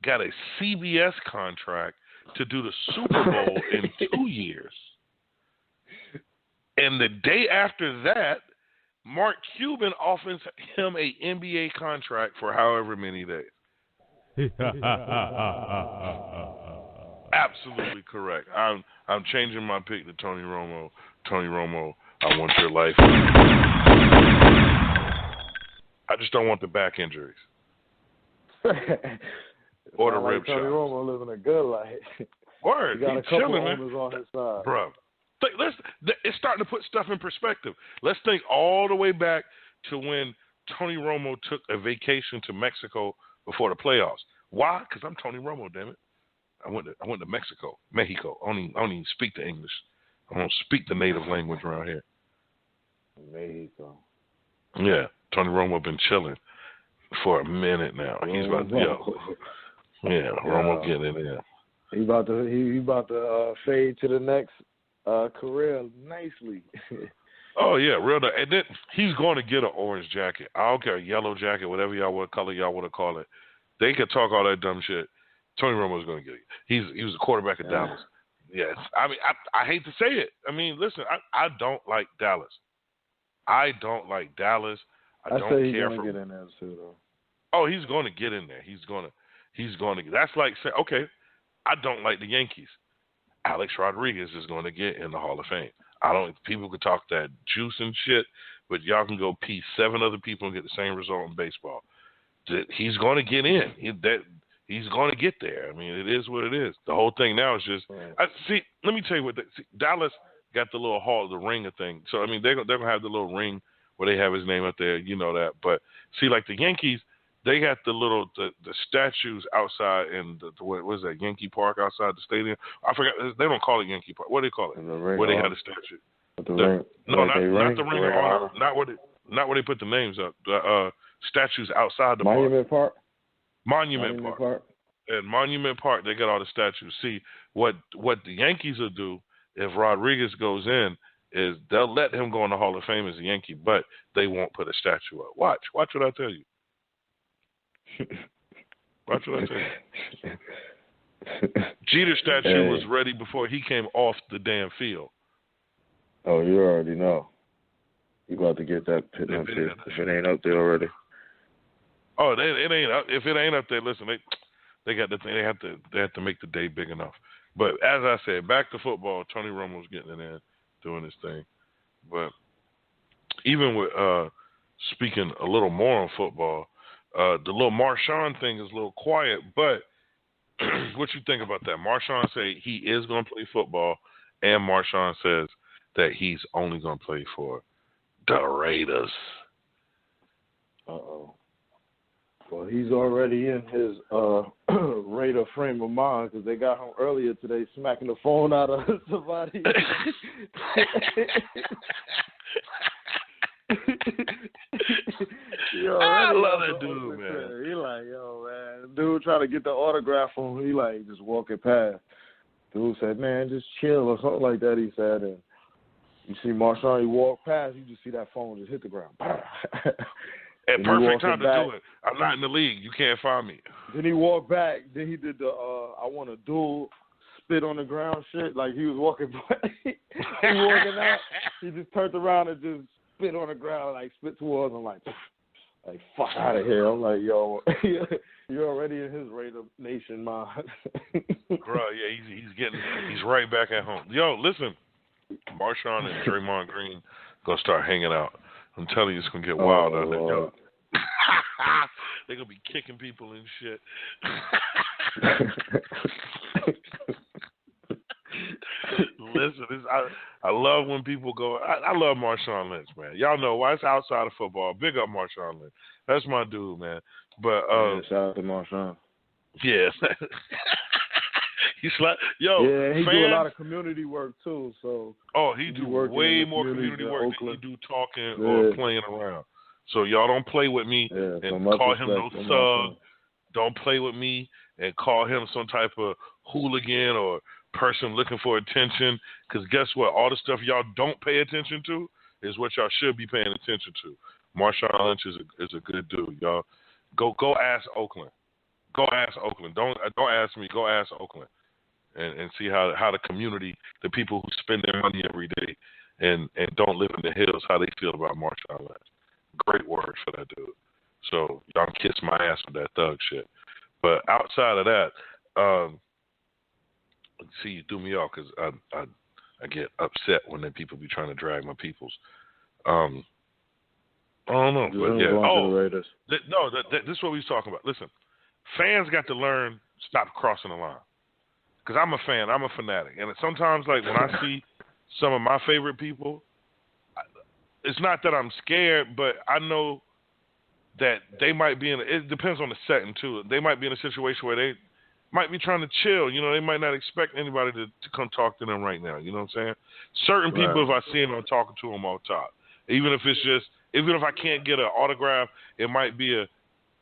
got a CBS contract to do the Super Bowl in 2 years. And the day after that, Mark Cuban offers him an NBA contract for however many days. absolutely correct. I'm changing my pick to Tony Romo. Tony Romo, I want your life. I just don't want the back injuries. Or the rib Tony shots. Romo living a good life. Word, He got a he's couple chilling, man. owners on his side. Bro, it's starting to put stuff in perspective. Let's think all the way back to when Tony Romo took a vacation to Mexico before the playoffs. Why? Because I'm Tony Romo, damn it. I went to Mexico. I don't even speak the English. I don't speak the native language around here. Mexico. Yeah, Tony Romo been chilling for a minute now. He's about to Romo getting in there. He about to fade to the next career nicely. Oh yeah, real. And then he's going to get an orange jacket. I don't care, a yellow jacket, whatever color y'all want to call it. They could talk all that dumb shit. Tony Romo's going to get it. He was a quarterback at Dallas. Yes, I mean I hate to say it. I mean, listen, I don't like Dallas. I don't like Dallas. I don't say he's care gonna for. Get in there too, though. Oh, he's going to get in there. He's going to. That's like saying, okay, I don't like the Yankees. Alex Rodriguez is going to get in the Hall of Fame. People could talk that juice and shit, but y'all can go pee 7 other people and get the same result in baseball. He's going to get in. He's going to get there. I mean, it is what it is. The whole thing now is just let me tell you what Dallas got the little Hall of the Ringer thing. So I mean, they're gonna have the little ring where they have his name up there. You know that. But see, like the Yankees, they got the little the statues outside in what is that, Yankee Park outside the stadium? I forgot. They don't call it Yankee Park. What do they call it? Where they had the statue. Not the ring of honor. Not where they put the names up. The statues outside the Monument park. Park. Monument Park. At Monument Park, they got all the statues. See, what the Yankees will do if Rodriguez goes in is they'll let him go in the Hall of Fame as a Yankee, but they won't put a statue up. Watch what I tell you. Watch what I tell you. Jeter's statue was ready before he came off the damn field. Oh, you already know. You about to get that pit up there if it ain't up there already. Oh, it ain't up. If it ain't up there, listen, they got the thing. They have to make the day big enough. But as I said, back to football. Tony Romo's getting in there, doing his thing. But even with speaking a little more on football, the little Marshawn thing is a little quiet. But what you think about that? Marshawn say he is going to play football, and Marshawn says that he's only going to play for the Raiders. Uh-oh. Well, he's already in his Raider frame of mind because they got him earlier today smacking the phone out of somebody. I love that dude, man. He like, yo, man. Dude trying to get the autograph from him. He like just walking past. Dude said, man, just chill or something like that, he said. And you see Marshawn, he walked past, you just see that phone just hit the ground. At perfect time to do it. I'm not in the league. You can't find me. Then he walked back. Then he did the I want a dual spit on the ground shit. Like he was walking by. He walking out. He just turned around and just spit on the ground, like spit towards him, like fuck out of here. I'm like, yo, you're already in his Raider Nation mind. Bro, yeah, he's right back at home. Yo, listen, Marshawn and Draymond Green gonna start hanging out. I'm telling you, it's going to get wild out there. Yo. They're going to be kicking people and shit. Listen, I love when people go. I love Marshawn Lynch, man. Y'all know why. It's outside of football. Big up Marshawn Lynch. That's my dude, man. But shout out to Marshawn. Yeah. He's like, yo, yeah, he fans, do a lot of community work too. So he do way more community work than he do talking or playing around. So y'all don't play with me and call him no thug. Don't play with me and call him some type of hooligan or person looking for attention. Because guess what? All the stuff y'all don't pay attention to is what y'all should be paying attention to. Marshawn Lynch is a good dude, y'all. Go ask Oakland. Go ask Oakland. Don't ask me. Go ask Oakland. And see how the community, the people who spend their money every day and don't live in the hills, how they feel about Marshawn Lynch. Great word for that dude. So y'all can kiss my ass with that thug shit. But outside of that, see, you threw me off because I get upset when then people be trying to drag my peoples. I don't know, but yeah. This is what we was talking about. Listen, fans got to learn stop crossing the line. Because I'm a fan, I'm a fanatic, and sometimes like when I see some of my favorite people, it's not that I'm scared, but I know that they might be it depends on the setting too. They might be in a situation where they might be trying to chill. You know, they might not expect anybody to come talk to them right now. You know what I'm saying? Certain people, if I see them, I'm talking to them all the time. Even if I can't get an autograph, it might be a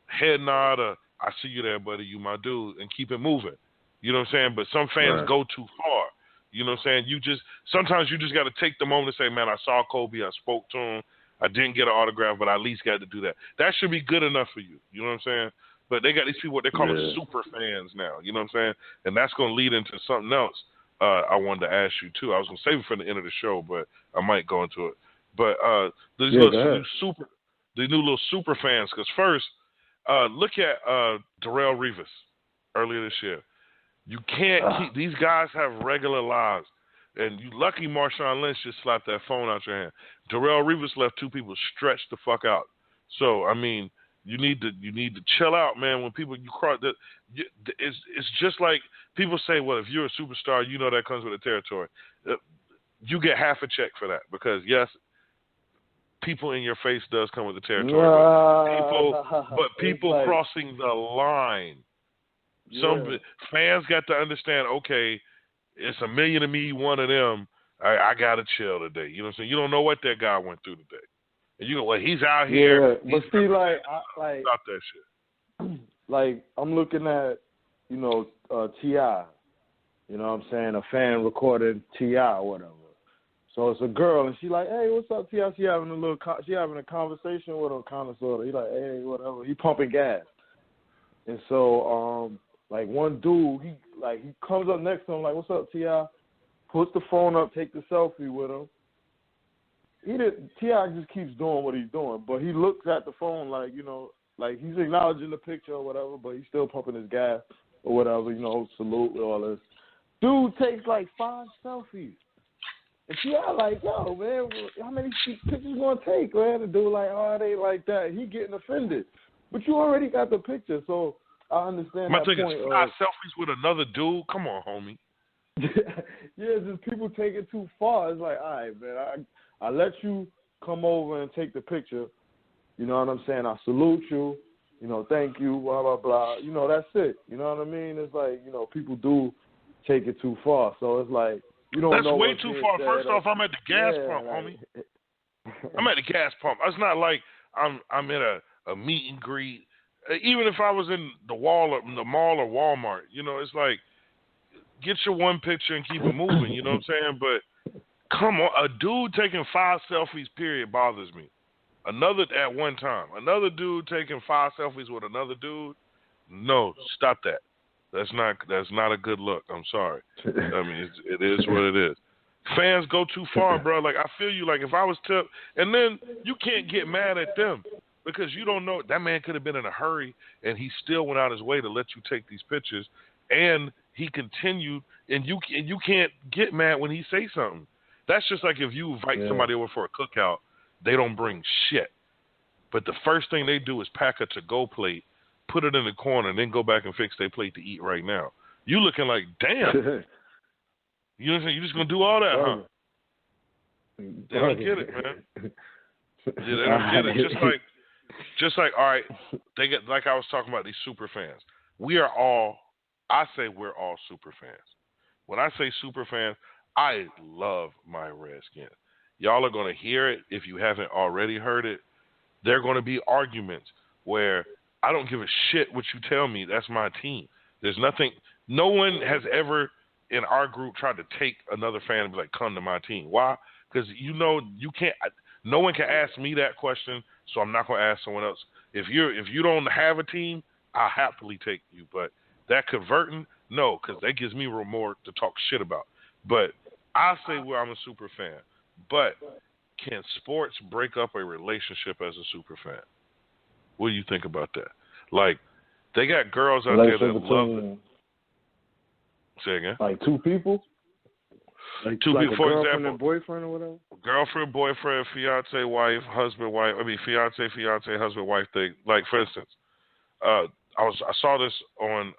head nod or I see you there, buddy, you my dude, and keep it moving. You know what I'm saying? But some fans go too far. You know what I'm saying? Sometimes you just got to take the moment to say, man, I saw Kobe, I spoke to him, I didn't get an autograph, but I at least got to do that. That should be good enough for you. You know what I'm saying? But they got these people, they call them super fans now. You know what I'm saying? And that's going to lead into something else I wanted to ask you, too. I was going to save it for the end of the show, but I might go into it. But these new little super fans, because first, look at Darrelle Revis earlier this year. You can't keep – these guys have regular lives. And you lucky Marshawn Lynch just slapped that phone out your hand. Darrelle Revis left two people stretched the fuck out. So, I mean, you need to chill out, man. When people – you cross – it's just like people say, well, if you're a superstar, you know that comes with the territory. You get half a check for that because, yes, people in your face does come with the territory. But people crossing the line. Some fans got to understand, okay, it's a million of me, one of them. I got to chill today. You know what I'm saying? You don't know what that guy went through today. And you go, well, he's out here. Yeah, but see, stop that shit. Like, I'm looking at, T.I. You know what I'm saying? A fan recorded T.I. or whatever. So it's a girl, and she like, hey, what's up, T.I.? She having a conversation with him, kind of, sort of. He like, hey, whatever. He pumping gas. And so, like one dude, he comes up next to him like, "What's up, T.I.?" Puts the phone up, take the selfie with him. T.I. just keeps doing what he's doing, but he looks at the phone like like he's acknowledging the picture or whatever, but he's still pumping his gas or whatever, salute and all this. Dude takes like 5 selfies, and T.I. like, yo, man, how many pictures you gonna take, man? The dude like, oh, it ain't like that. He getting offended, but you already got the picture, so. I understand that point. Taking 5 selfies with another dude? Come on, homie. Yeah, just people take it too far. It's like, all right, man, I let you come over and take the picture. You know what I'm saying? I salute you. Thank you, blah, blah, blah. That's it. You know what I mean? It's like, people do take it too far. So it's like, you don't know. That's way too far. First off, I'm at the gas pump, homie. I'm at the gas pump. It's not like I'm at a meet and greet. Even if I was in the mall or Walmart, it's like, get your one picture and keep it moving, you know what I'm saying? But come on, a dude taking 5 selfies, period, bothers me. At one time. Another dude taking 5 selfies with another dude, no, stop that. That's not a good look. I'm sorry. I mean, it is what it is. Fans go too far, bro. Like, I feel you. Like, if I was tipped, and then you can't get mad at them. Because you don't know, that man could have been in a hurry and he still went out his way to let you take these pictures. And he continued, and you can't get mad when he say something. That's just like if you invite somebody over for a cookout, they don't bring shit. But the first thing they do is pack a to-go plate, put it in the corner, and then go back and fix their plate to eat right now. You looking like, damn. You know what I'm saying? You just going to do all that, huh? They don't get it, man. They don't get it. Just like, all right, they get, like I was talking about these super fans. I say we're all super fans. When I say super fans, I love my Redskins. Y'all are going to hear it if you haven't already heard it. There are going to be arguments where I don't give a shit what you tell me. That's my team. There's nothing, no one has ever in our group tried to take another fan and be like, come to my team. Why? Because you can't, no one can ask me that question. So I'm not going to ask someone else. If you don't have a team, I'll happily take you. But that converting, no, because that gives me more to talk shit about. But I say I'm a super fan. But can sports break up a relationship as a super fan? What do you think about that? Like, they got girls out there that love it. Say again. Like two people? Like two people, a for girlfriend example. and boyfriend or whatever? Girlfriend, boyfriend, fiance, wife, husband, wife. I mean, fiance, husband, wife thing. Like, for instance, I saw this on.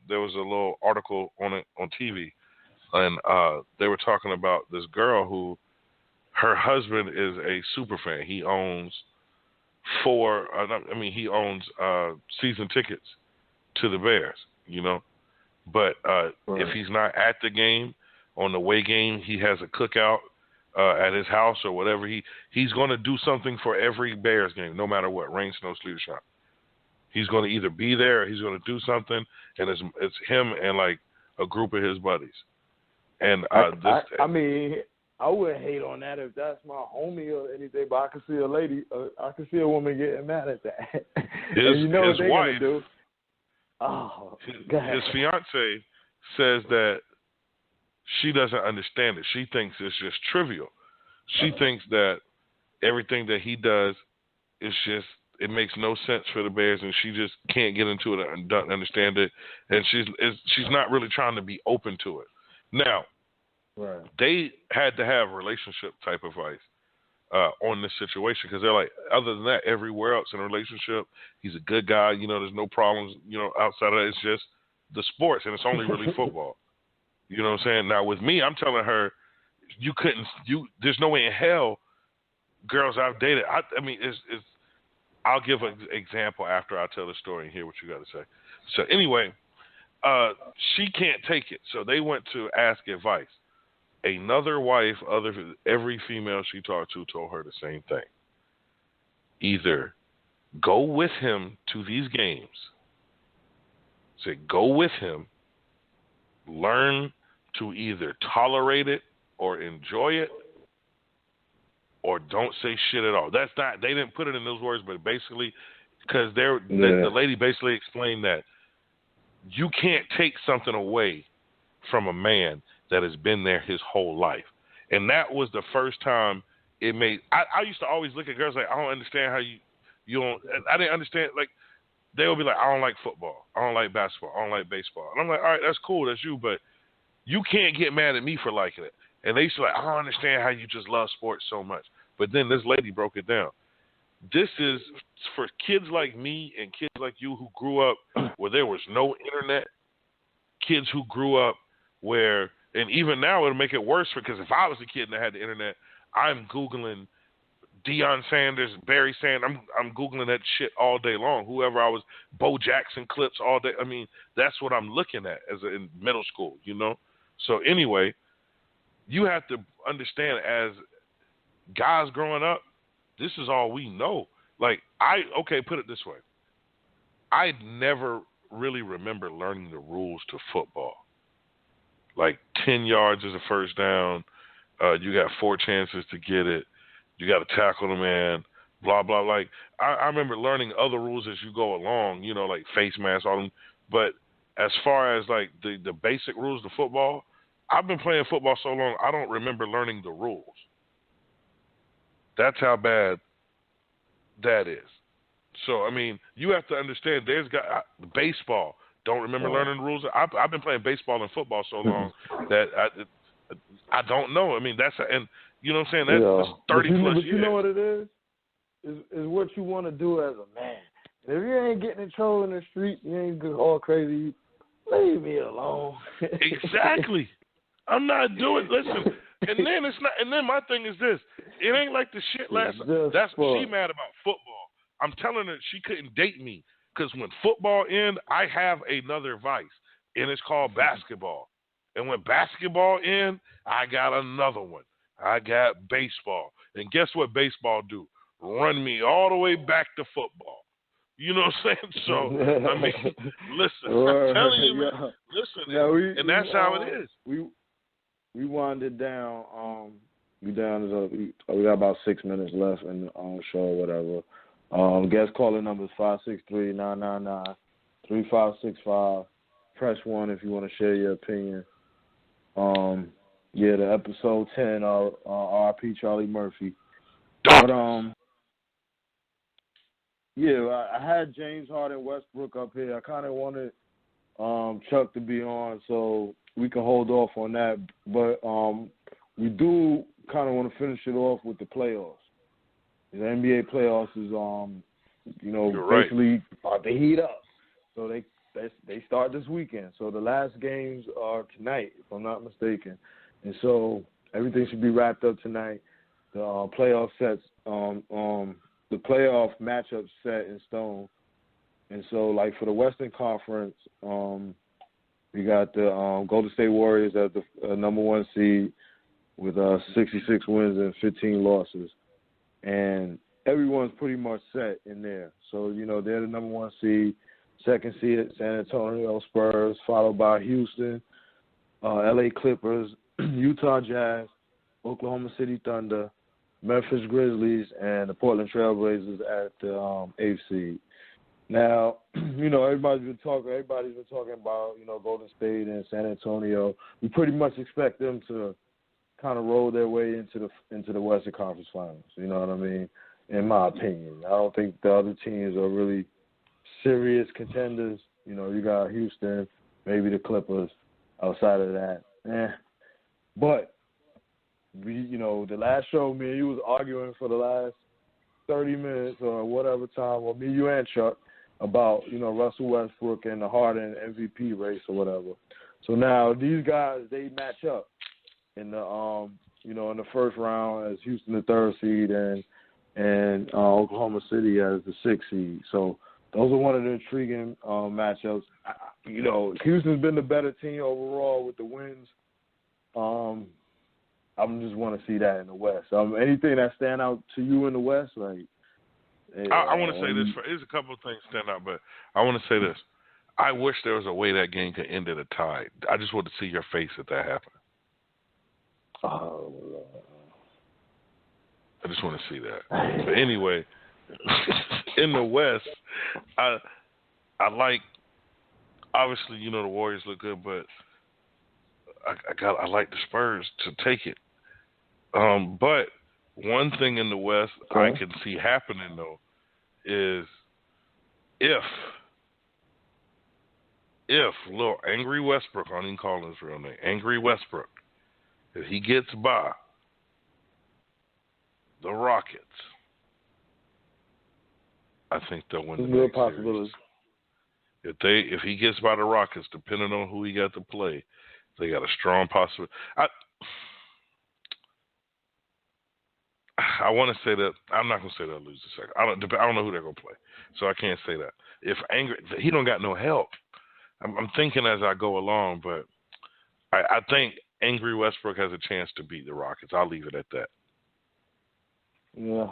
There was a little article on it on TV, and they were talking about this girl who, her husband is a super fan. He owns he owns season tickets to the Bears. You know, but if he's not at the game, on the away game, he has a cookout at his house or whatever. He's going to do something for every Bears game, no matter what, rain, snow, sleet, or shine. He's going to either be there or he's going to do something, and it's him and like a group of his buddies. And I mean, I wouldn't hate on that if that's my homie or anything, but I can see a woman getting mad at that. And you know what they're going to do? Oh, his fiance says that she doesn't understand it. She thinks it's just trivial. She thinks that everything that he does is just, it makes no sense for the Bears, and she just can't get into it and doesn't understand it. And she's not really trying to be open to it. Now, they had to have relationship type advice on this situation, because they're like, other than that, everywhere else in a relationship, he's a good guy. You know, there's no problems. You know, outside of that, it's just the sports, and it's only really football. You know what I'm saying? Now, with me, I'm telling her, there's no way in hell, girls I've dated. I mean, I'll give an example after I tell the story and hear what you got to say. So anyway, she can't take it. So they went to ask advice. Another wife, every female she talked to told her the same thing. Either go with him to these games. Say, go with him. Learn to either tolerate it or enjoy it, or don't say shit at all. That's not, they didn't put it in those words, but basically, because the lady basically explained that you can't take something away from a man that has been there his whole life. And that was the first time it made, I used to always look at girls like, I don't understand how you don't, I didn't understand, like, they would be like, I don't like football, I don't like basketball, I don't like baseball. And I'm like, all right, that's cool, that's you, but you can't get mad at me for liking it. And they used to like, I don't understand how you just love sports so much. But then this lady broke it down. This is for kids like me and kids like you who grew up where there was no internet, kids who grew up where, and even now it'll make it worse, because if I was a kid and I had the internet, I'm Googling Deion Sanders, Barry Sanders. I'm Googling that shit all day long. Whoever I was, Bo Jackson clips all day. I mean, that's what I'm looking at in middle school, you know? So anyway, you have to understand, as guys growing up, this is all we know. Like, put it this way. I never really remember learning the rules to football. Like 10 yards is a first down. You got 4 chances to get it. You got to tackle the man, blah, blah. Like, I remember learning other rules as you go along, you know, like face mask, all them. But as far as, like, the basic rules to football, I've been playing football so long, I don't remember learning the rules. That's how bad that is. So, I mean, you have to understand, there's baseball. Don't remember learning the rules. I've been playing baseball and football so long that I don't know. I mean, and you know what I'm saying? That's 30 plus years. But you know what it is? Is what you want to do as a man. If you ain't getting in trouble in the street, you ain't all crazy, leave me alone. Exactly. I'm not doing. Listen, and then it's not. And then my thing is this: it ain't like the shit last. That's she mad about football. I'm telling her she couldn't date me because when football ends, I have another vice, and it's called basketball. And when basketball ends, I got another one. I got baseball, and guess what baseball do? Run me all the way back to football. You know what I'm saying? So, I mean, listen, I'm telling you, man, listen, and that's how it is. We wound it down. We got about 6 minutes left in the show or whatever. Guest calling number is 563-999-3565. Press 1 if you want to share your opinion. The episode 10, R.I.P. Charlie Murphy. But I had James Harden Westbrook up here. I kind of wanted Chuck to be on, so we can hold off on that. But we do kind of want to finish it off with the playoffs. The NBA playoffs is basically about to heat up. So they start this weekend. So the last games are tonight, if I'm not mistaken. And so everything should be wrapped up tonight. The playoff sets, the playoff matchups set in stone. And so, like, for the Western Conference, we got the Golden State Warriors as the number 1 seed with 66 wins and 15 losses. And everyone's pretty much set in there. So, they're the number 1 seed. Second seed, San Antonio Spurs, followed by Houston, LA Clippers, Utah Jazz, Oklahoma City Thunder, Memphis Grizzlies, and the Portland Trailblazers at the 8th seed. Now, everybody's been talking about, Golden State and San Antonio. We pretty much expect them to kind of roll their way into the Western Conference Finals. You know what I mean? In my opinion, I don't think the other teams are really serious contenders. You got Houston, maybe the Clippers. Outside of that, But the last show, me and you was arguing for the last 30 minutes or whatever time, or me, you, and Chuck, about Russell Westbrook and the Harden MVP race or whatever. So now these guys, they match up in the in the first round as Houston the 3rd seed and Oklahoma City as the 6th seed. So those are one of the intriguing matchups. Houston's been the better team overall with the wins. I just want to see that in the West. Anything that stand out to you in the West, like. I want to say this. There's a couple of things stand out, but I want to say this. I wish there was a way that game could end at a tie. I just want to see your face if that happened. Oh, I just want to see that. But anyway, in the West, I like. Obviously, the Warriors look good, but I like the Spurs to take it. But one thing in the West I can see happening, though, is if little Angry Westbrook, I don't even call him his real name, Angry Westbrook, if he gets by the Rockets, I think they'll win the next series. If he gets by the Rockets, depending on who he got to play, they got a strong possibility. I want to say that I'm not gonna say they'll lose the second. I don't know who they're gonna play, so I can't say that. If he don't got no help. I'm thinking as I go along, but I think Angry Westbrook has a chance to beat the Rockets. I'll leave it at that. Yeah,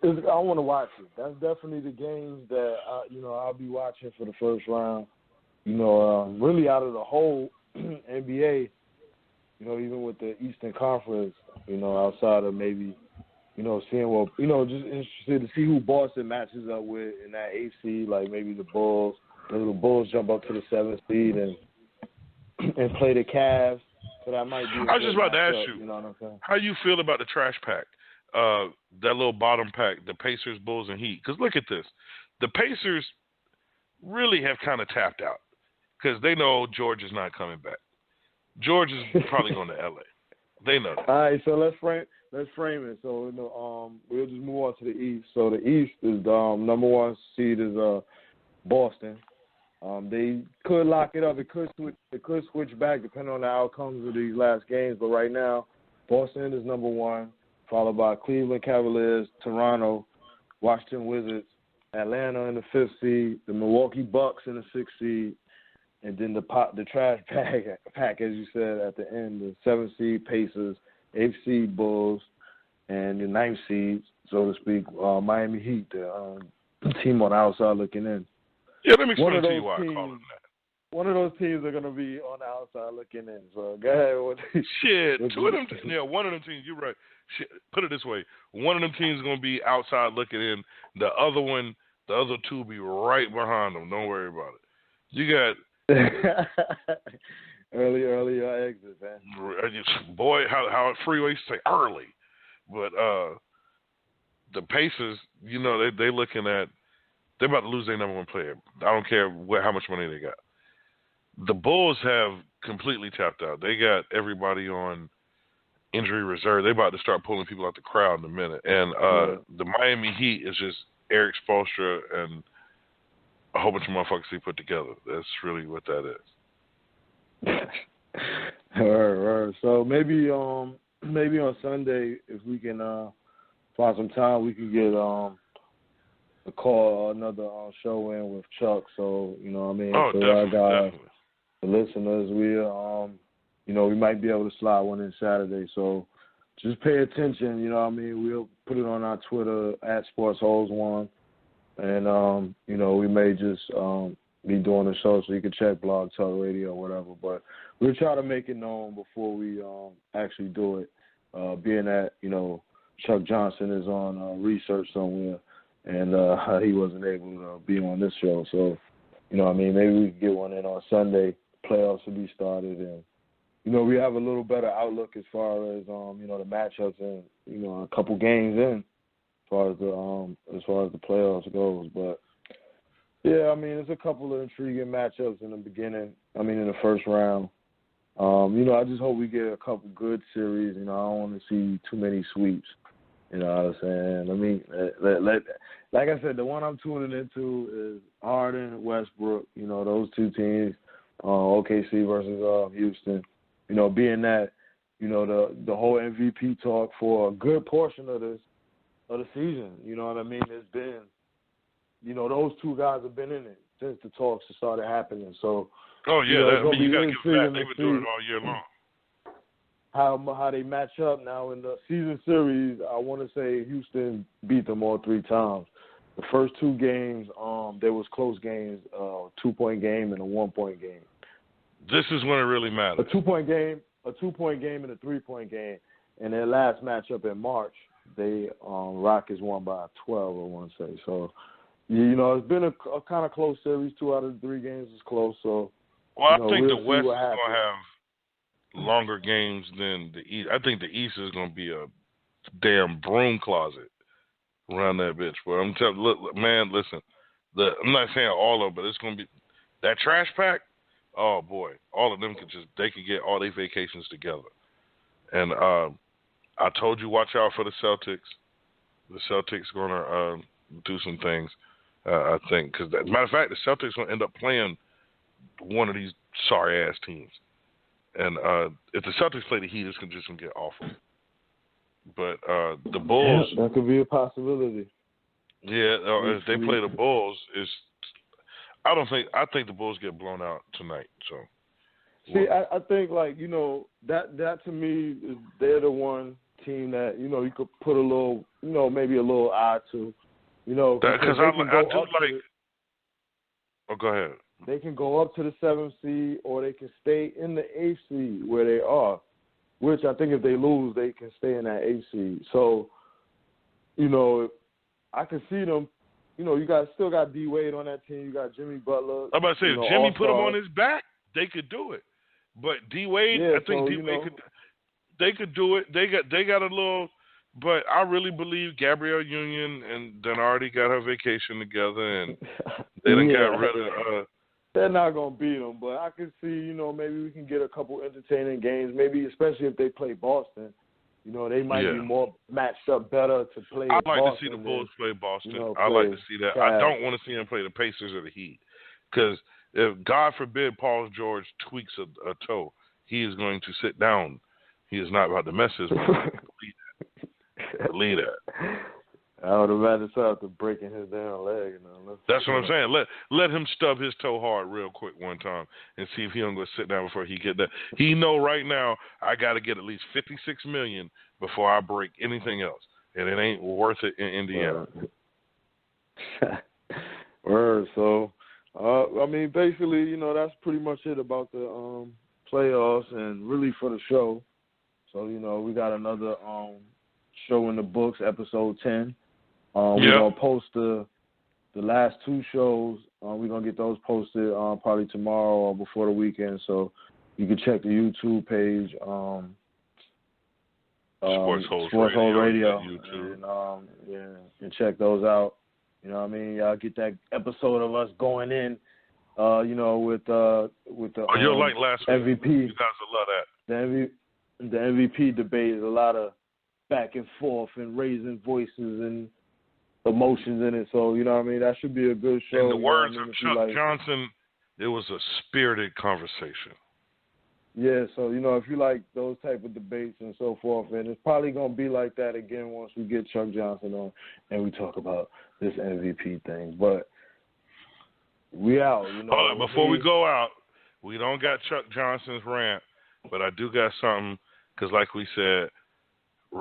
I want to watch it. That's definitely the games that I'll be watching for the first round. Really out of the whole NBA. Even with the Eastern Conference, outside of maybe, seeing what, just interested to see who Boston matches up with in that 8th seed, like maybe the Bulls. Maybe the Bulls jump up to the 7th seed and play the Cavs. So that might be. I was just about to ask you, you know what I'm saying? How you feel about the trash pack, that little bottom pack, the Pacers, Bulls, and Heat? Because look at this, the Pacers really have kind of tapped out because they know George is not coming back. George is probably going to L.A. They know that. All right, so let's frame it. So we'll just move on to the East. So the East is the number 1 seed is Boston. They could lock it up. It could switch back depending on the outcomes of these last games. But right now, Boston is number 1, followed by Cleveland Cavaliers, Toronto, Washington Wizards, Atlanta in the 5th seed, the Milwaukee Bucks in the 6th seed. And then the trash pack, as you said, at the end, the 7th seed Pacers, 8th seed Bulls, and the 9th seed, so to speak, Miami Heat, the team on the outside looking in. Yeah, let me explain to you why I call them that. One of those teams are going to be on the outside looking in. So go ahead. Shit, one of them teams, you're right. Shit, put it this way. One of them teams is going to be outside looking in. The other two will be right behind them. Don't worry about it. You got... early exit, man. Boy, how freeways say early, but the Pacers, they looking at they're about to lose their number 1 player. I don't care how much money they got. The Bulls have completely tapped out. They got everybody on injury reserve. They about to start pulling people out the crowd in a minute. And the Miami Heat is just Eric Spoelstra and a whole bunch of motherfuckers he put together. That's really what that is. All right. So maybe on Sunday, if we can find some time, we can get a call, another show in with Chuck. So you know what I mean. Oh, so definitely. The listeners, we might be able to slide one in Saturday. So just pay attention. You know what I mean. We'll put it on our Twitter at Sportholes1, and we may just be doing the show, so you can check Blog Talk Radio or whatever. But we'll try to make it known before we actually do it. Being that Chuck Johnson is on research somewhere, and he wasn't able to be on this show. So maybe we can get one in on Sunday. Playoffs will be started, and we have a little better outlook as far as the matchups and a couple games in as far as the playoffs goes. But yeah, there's a couple of intriguing matchups in the beginning. In the first round. I just hope we get a couple good series. I don't want to see too many sweeps. You know what I'm saying? Like I said, the one I'm tuning into is Harden, Westbrook. Those two teams, OKC versus Houston. Being that, the whole MVP talk for a good portion of the season. You know what I mean? It's been, those two guys have been in it since the talks started happening. So. Oh yeah, you got to give that. They've been doing it all year long. How they match up now in the season series? I want to say Houston beat them all 3 times. The first 2 games, there was close games, 2-point game and a 1-point game. This is when it really matters. A 2-point game, and a 3-point game. And their last matchup in March, they Rockets won by 12, I want to say. So, it's been a kind of close series. 2 out of the 3 games is close. So, well, I think the West is going to have longer games than the East. I think the East is going to be a damn broom closet around that bitch. But I'm telling you, look, man, listen. I'm not saying all of it, but it's going to be that trash pack. Oh boy, all of them could get all their vacations together. And I told you, watch out for the Celtics. The Celtics going to do some things. I think because, as a matter of fact, the Celtics going to end up playing one of these sorry ass teams. And if the Celtics play the Heat, it's just going to get awful. But the Bulls, that could be a possibility. Yeah, if they play the Bulls, I think the Bulls get blown out tonight. So, see, I think that to me, they're the one team that you could put a little, maybe a little eye to, because I do like. Oh, go ahead. They can go up to the 7th seed, or they can stay in the 8th seed where they are. Which I think if they lose, they can stay in that 8th seed. So, I can see them. You still got D Wade on that team. You got Jimmy Butler. I'm about to say, if Jimmy put him on his back, they could do it. But D Wade, I think D Wade they could do it. They got a little, but I really believe Gabrielle Union and Denardi got her vacation together, and they done got rid of. They're not gonna beat them, but I can see, maybe we can get a couple entertaining games. Maybe especially if they play Boston. They might be more matched up better to play. I'd like Boston to see the Bulls play Boston. I'd like to see that. I don't want to see them play the Pacers or the Heat. Because if, God forbid, Paul George tweaks a toe, he is going to sit down. He is not about to mess his mind. Believe that. I would imagine so after breaking his damn leg. That's what I'm saying. Let him stub his toe hard real quick one time and see if he don't go sit down before he get that. He know right now I got to get at least $56 million before I break anything else, and it ain't worth it in Indiana. Word. So, basically, that's pretty much it about the playoffs and really for the show. So, we got another show in the books, episode 10. We're going to post the last 2 shows. We're going to get those posted probably tomorrow or before the weekend. So you can check the YouTube page, Sportholes Radio. And check those out. Y'all get that episode of us going in You know, with the you'll like last MVP. Week. You guys will love that. The MVP debate is a lot of back and forth and raising voices and emotions in it. So, you know what I mean? That should be a good show. In the words of Chuck like, Johnson, it was a spirited conversation. Yeah, so, you know, if you like those type of debates and so forth, and it's probably going to be like that again once we get Chuck Johnson on and we talk about this MVP thing. But we out, you know. Hold on, before we go out, we don't got Chuck Johnson's rant, but I do got something, because like we said,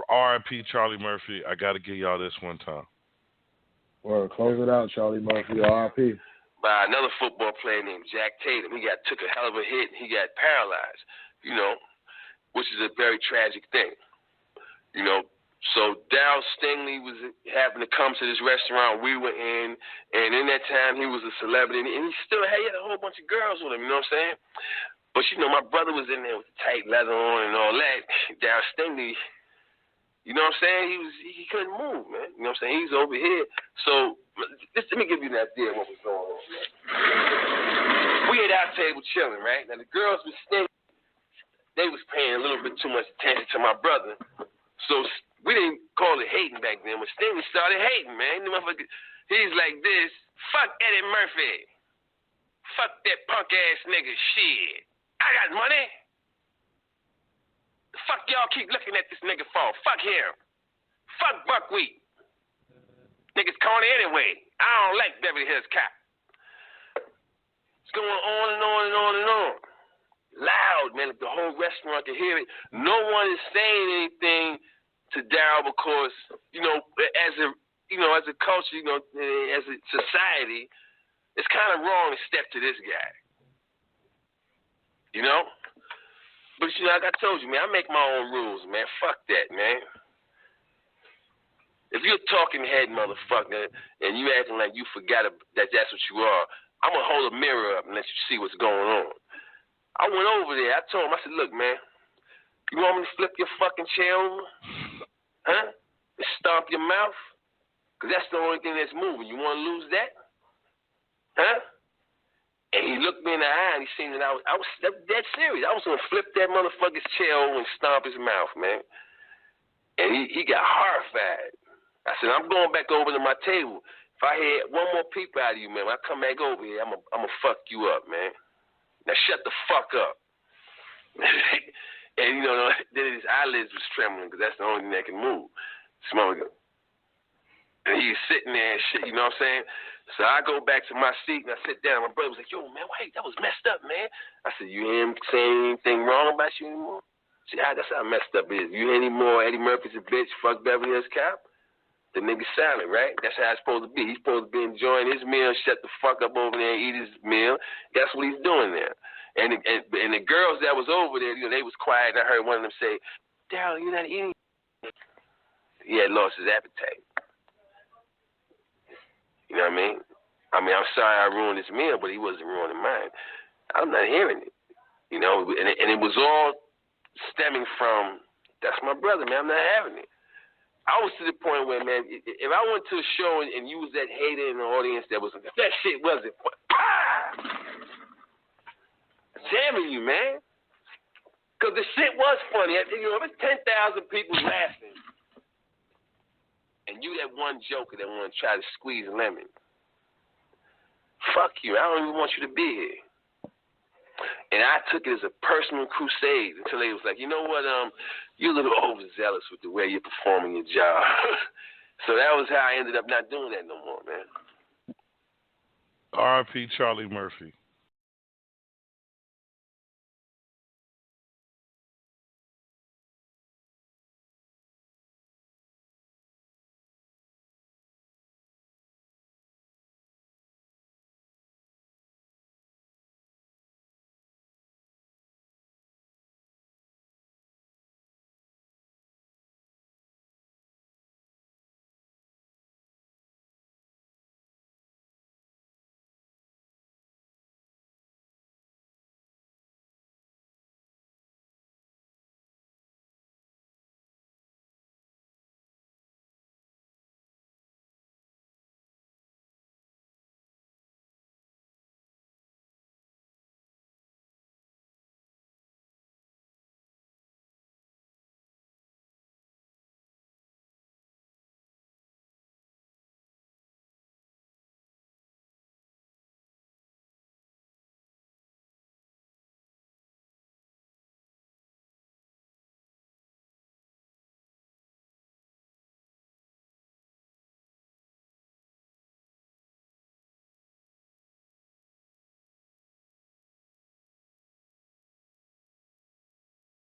R.I.P. Charlie Murphy, I got to give y'all this one time. Word, close it out, Charlie Murphy, R.I.P. By another football player named Jack Tatum. He took a hell of a hit. He got paralyzed, you know, which is a very tragic thing, you know. So Darryl Stingley was having to come to this restaurant we were in, and in that time he was a celebrity, and he still had a whole bunch of girls with him, you know what I'm saying? But, you know, my brother was in there with the tight leather on and all that. Darryl Stingley, you know what I'm saying? He couldn't move, man. You know what I'm saying? He's over here. So let me give you an idea of what was going on, man. We at our table chilling, right? Now the girls was Stingley. They was paying a little bit too much attention to my brother. So we didn't call it hating back then, but Stingley started hating, man. He's like this, fuck Eddie Murphy. Fuck that punk-ass nigga, shit. I got money. The fuck y'all keep looking at this nigga for? Fuck him. Fuck buckwheat. Niggas corny anyway. I don't like Beverly Hills Cop. It's going on and on and on and on. Loud, man. The whole restaurant can hear it. No one is saying anything to Darryl because, you know, as a culture, you know, as a society, it's kind of wrong to step to this guy. You know? But, you know, like I told you, man, I make my own rules, man. Fuck that, man. If you're a talking head motherfucker and you acting like you forgot that that's what you are, I'm going to hold a mirror up and let you see what's going on. I went over there. I told him, I said, look, man, you want me to flip your fucking chair over? Huh? And stomp your mouth? Because that's the only thing that's moving. You want to lose that? Huh? And he looked me in the eye and he seen that I was dead serious. I was going to flip that motherfucker's chair over and stomp his mouth, man. And he got horrified. I said, I'm going back over to my table. If I hear one more peep out of you, man, when I come back over here, I'm going to fuck you up, man. Now shut the fuck up. And, you know, then his eyelids was trembling because that's the only thing that can move. And he's sitting there and shit, you know what I'm saying? So I go back to my seat and I sit down. My brother was like, yo, man, wait, that was messed up, man. I said, you hear him saying anything wrong about you anymore? See, that's how messed up it is. You hear any more Eddie Murphy's a bitch, fuck Beverly Hills Cop? The nigga silent, right? That's how it's supposed to be. He's supposed to be enjoying his meal, shut the fuck up over there and eat his meal. That's what he's doing there. And the girls that was over there, you know, they was quiet. And I heard one of them say, Darryl, you're not eating. He had lost his appetite. You know what I mean? I'm sorry I ruined his meal, but he wasn't ruining mine. I'm not hearing it. You know, and it was all stemming from, that's my brother, man. I'm not having it. I was to the point where, man, if I went to a show and you was that hater in the audience that was, that shit wasn't, jamming you, man. Because the shit was funny. You know, if it's 10,000 people laughing, and you that one joker that want to try to squeeze a lemon, fuck you. I don't even want you to be here. And I took it as a personal crusade until they was like, you know what, you're a little overzealous with the way you're performing your job. So that was how I ended up not doing that no more, man. R.I.P. Charlie Murphy.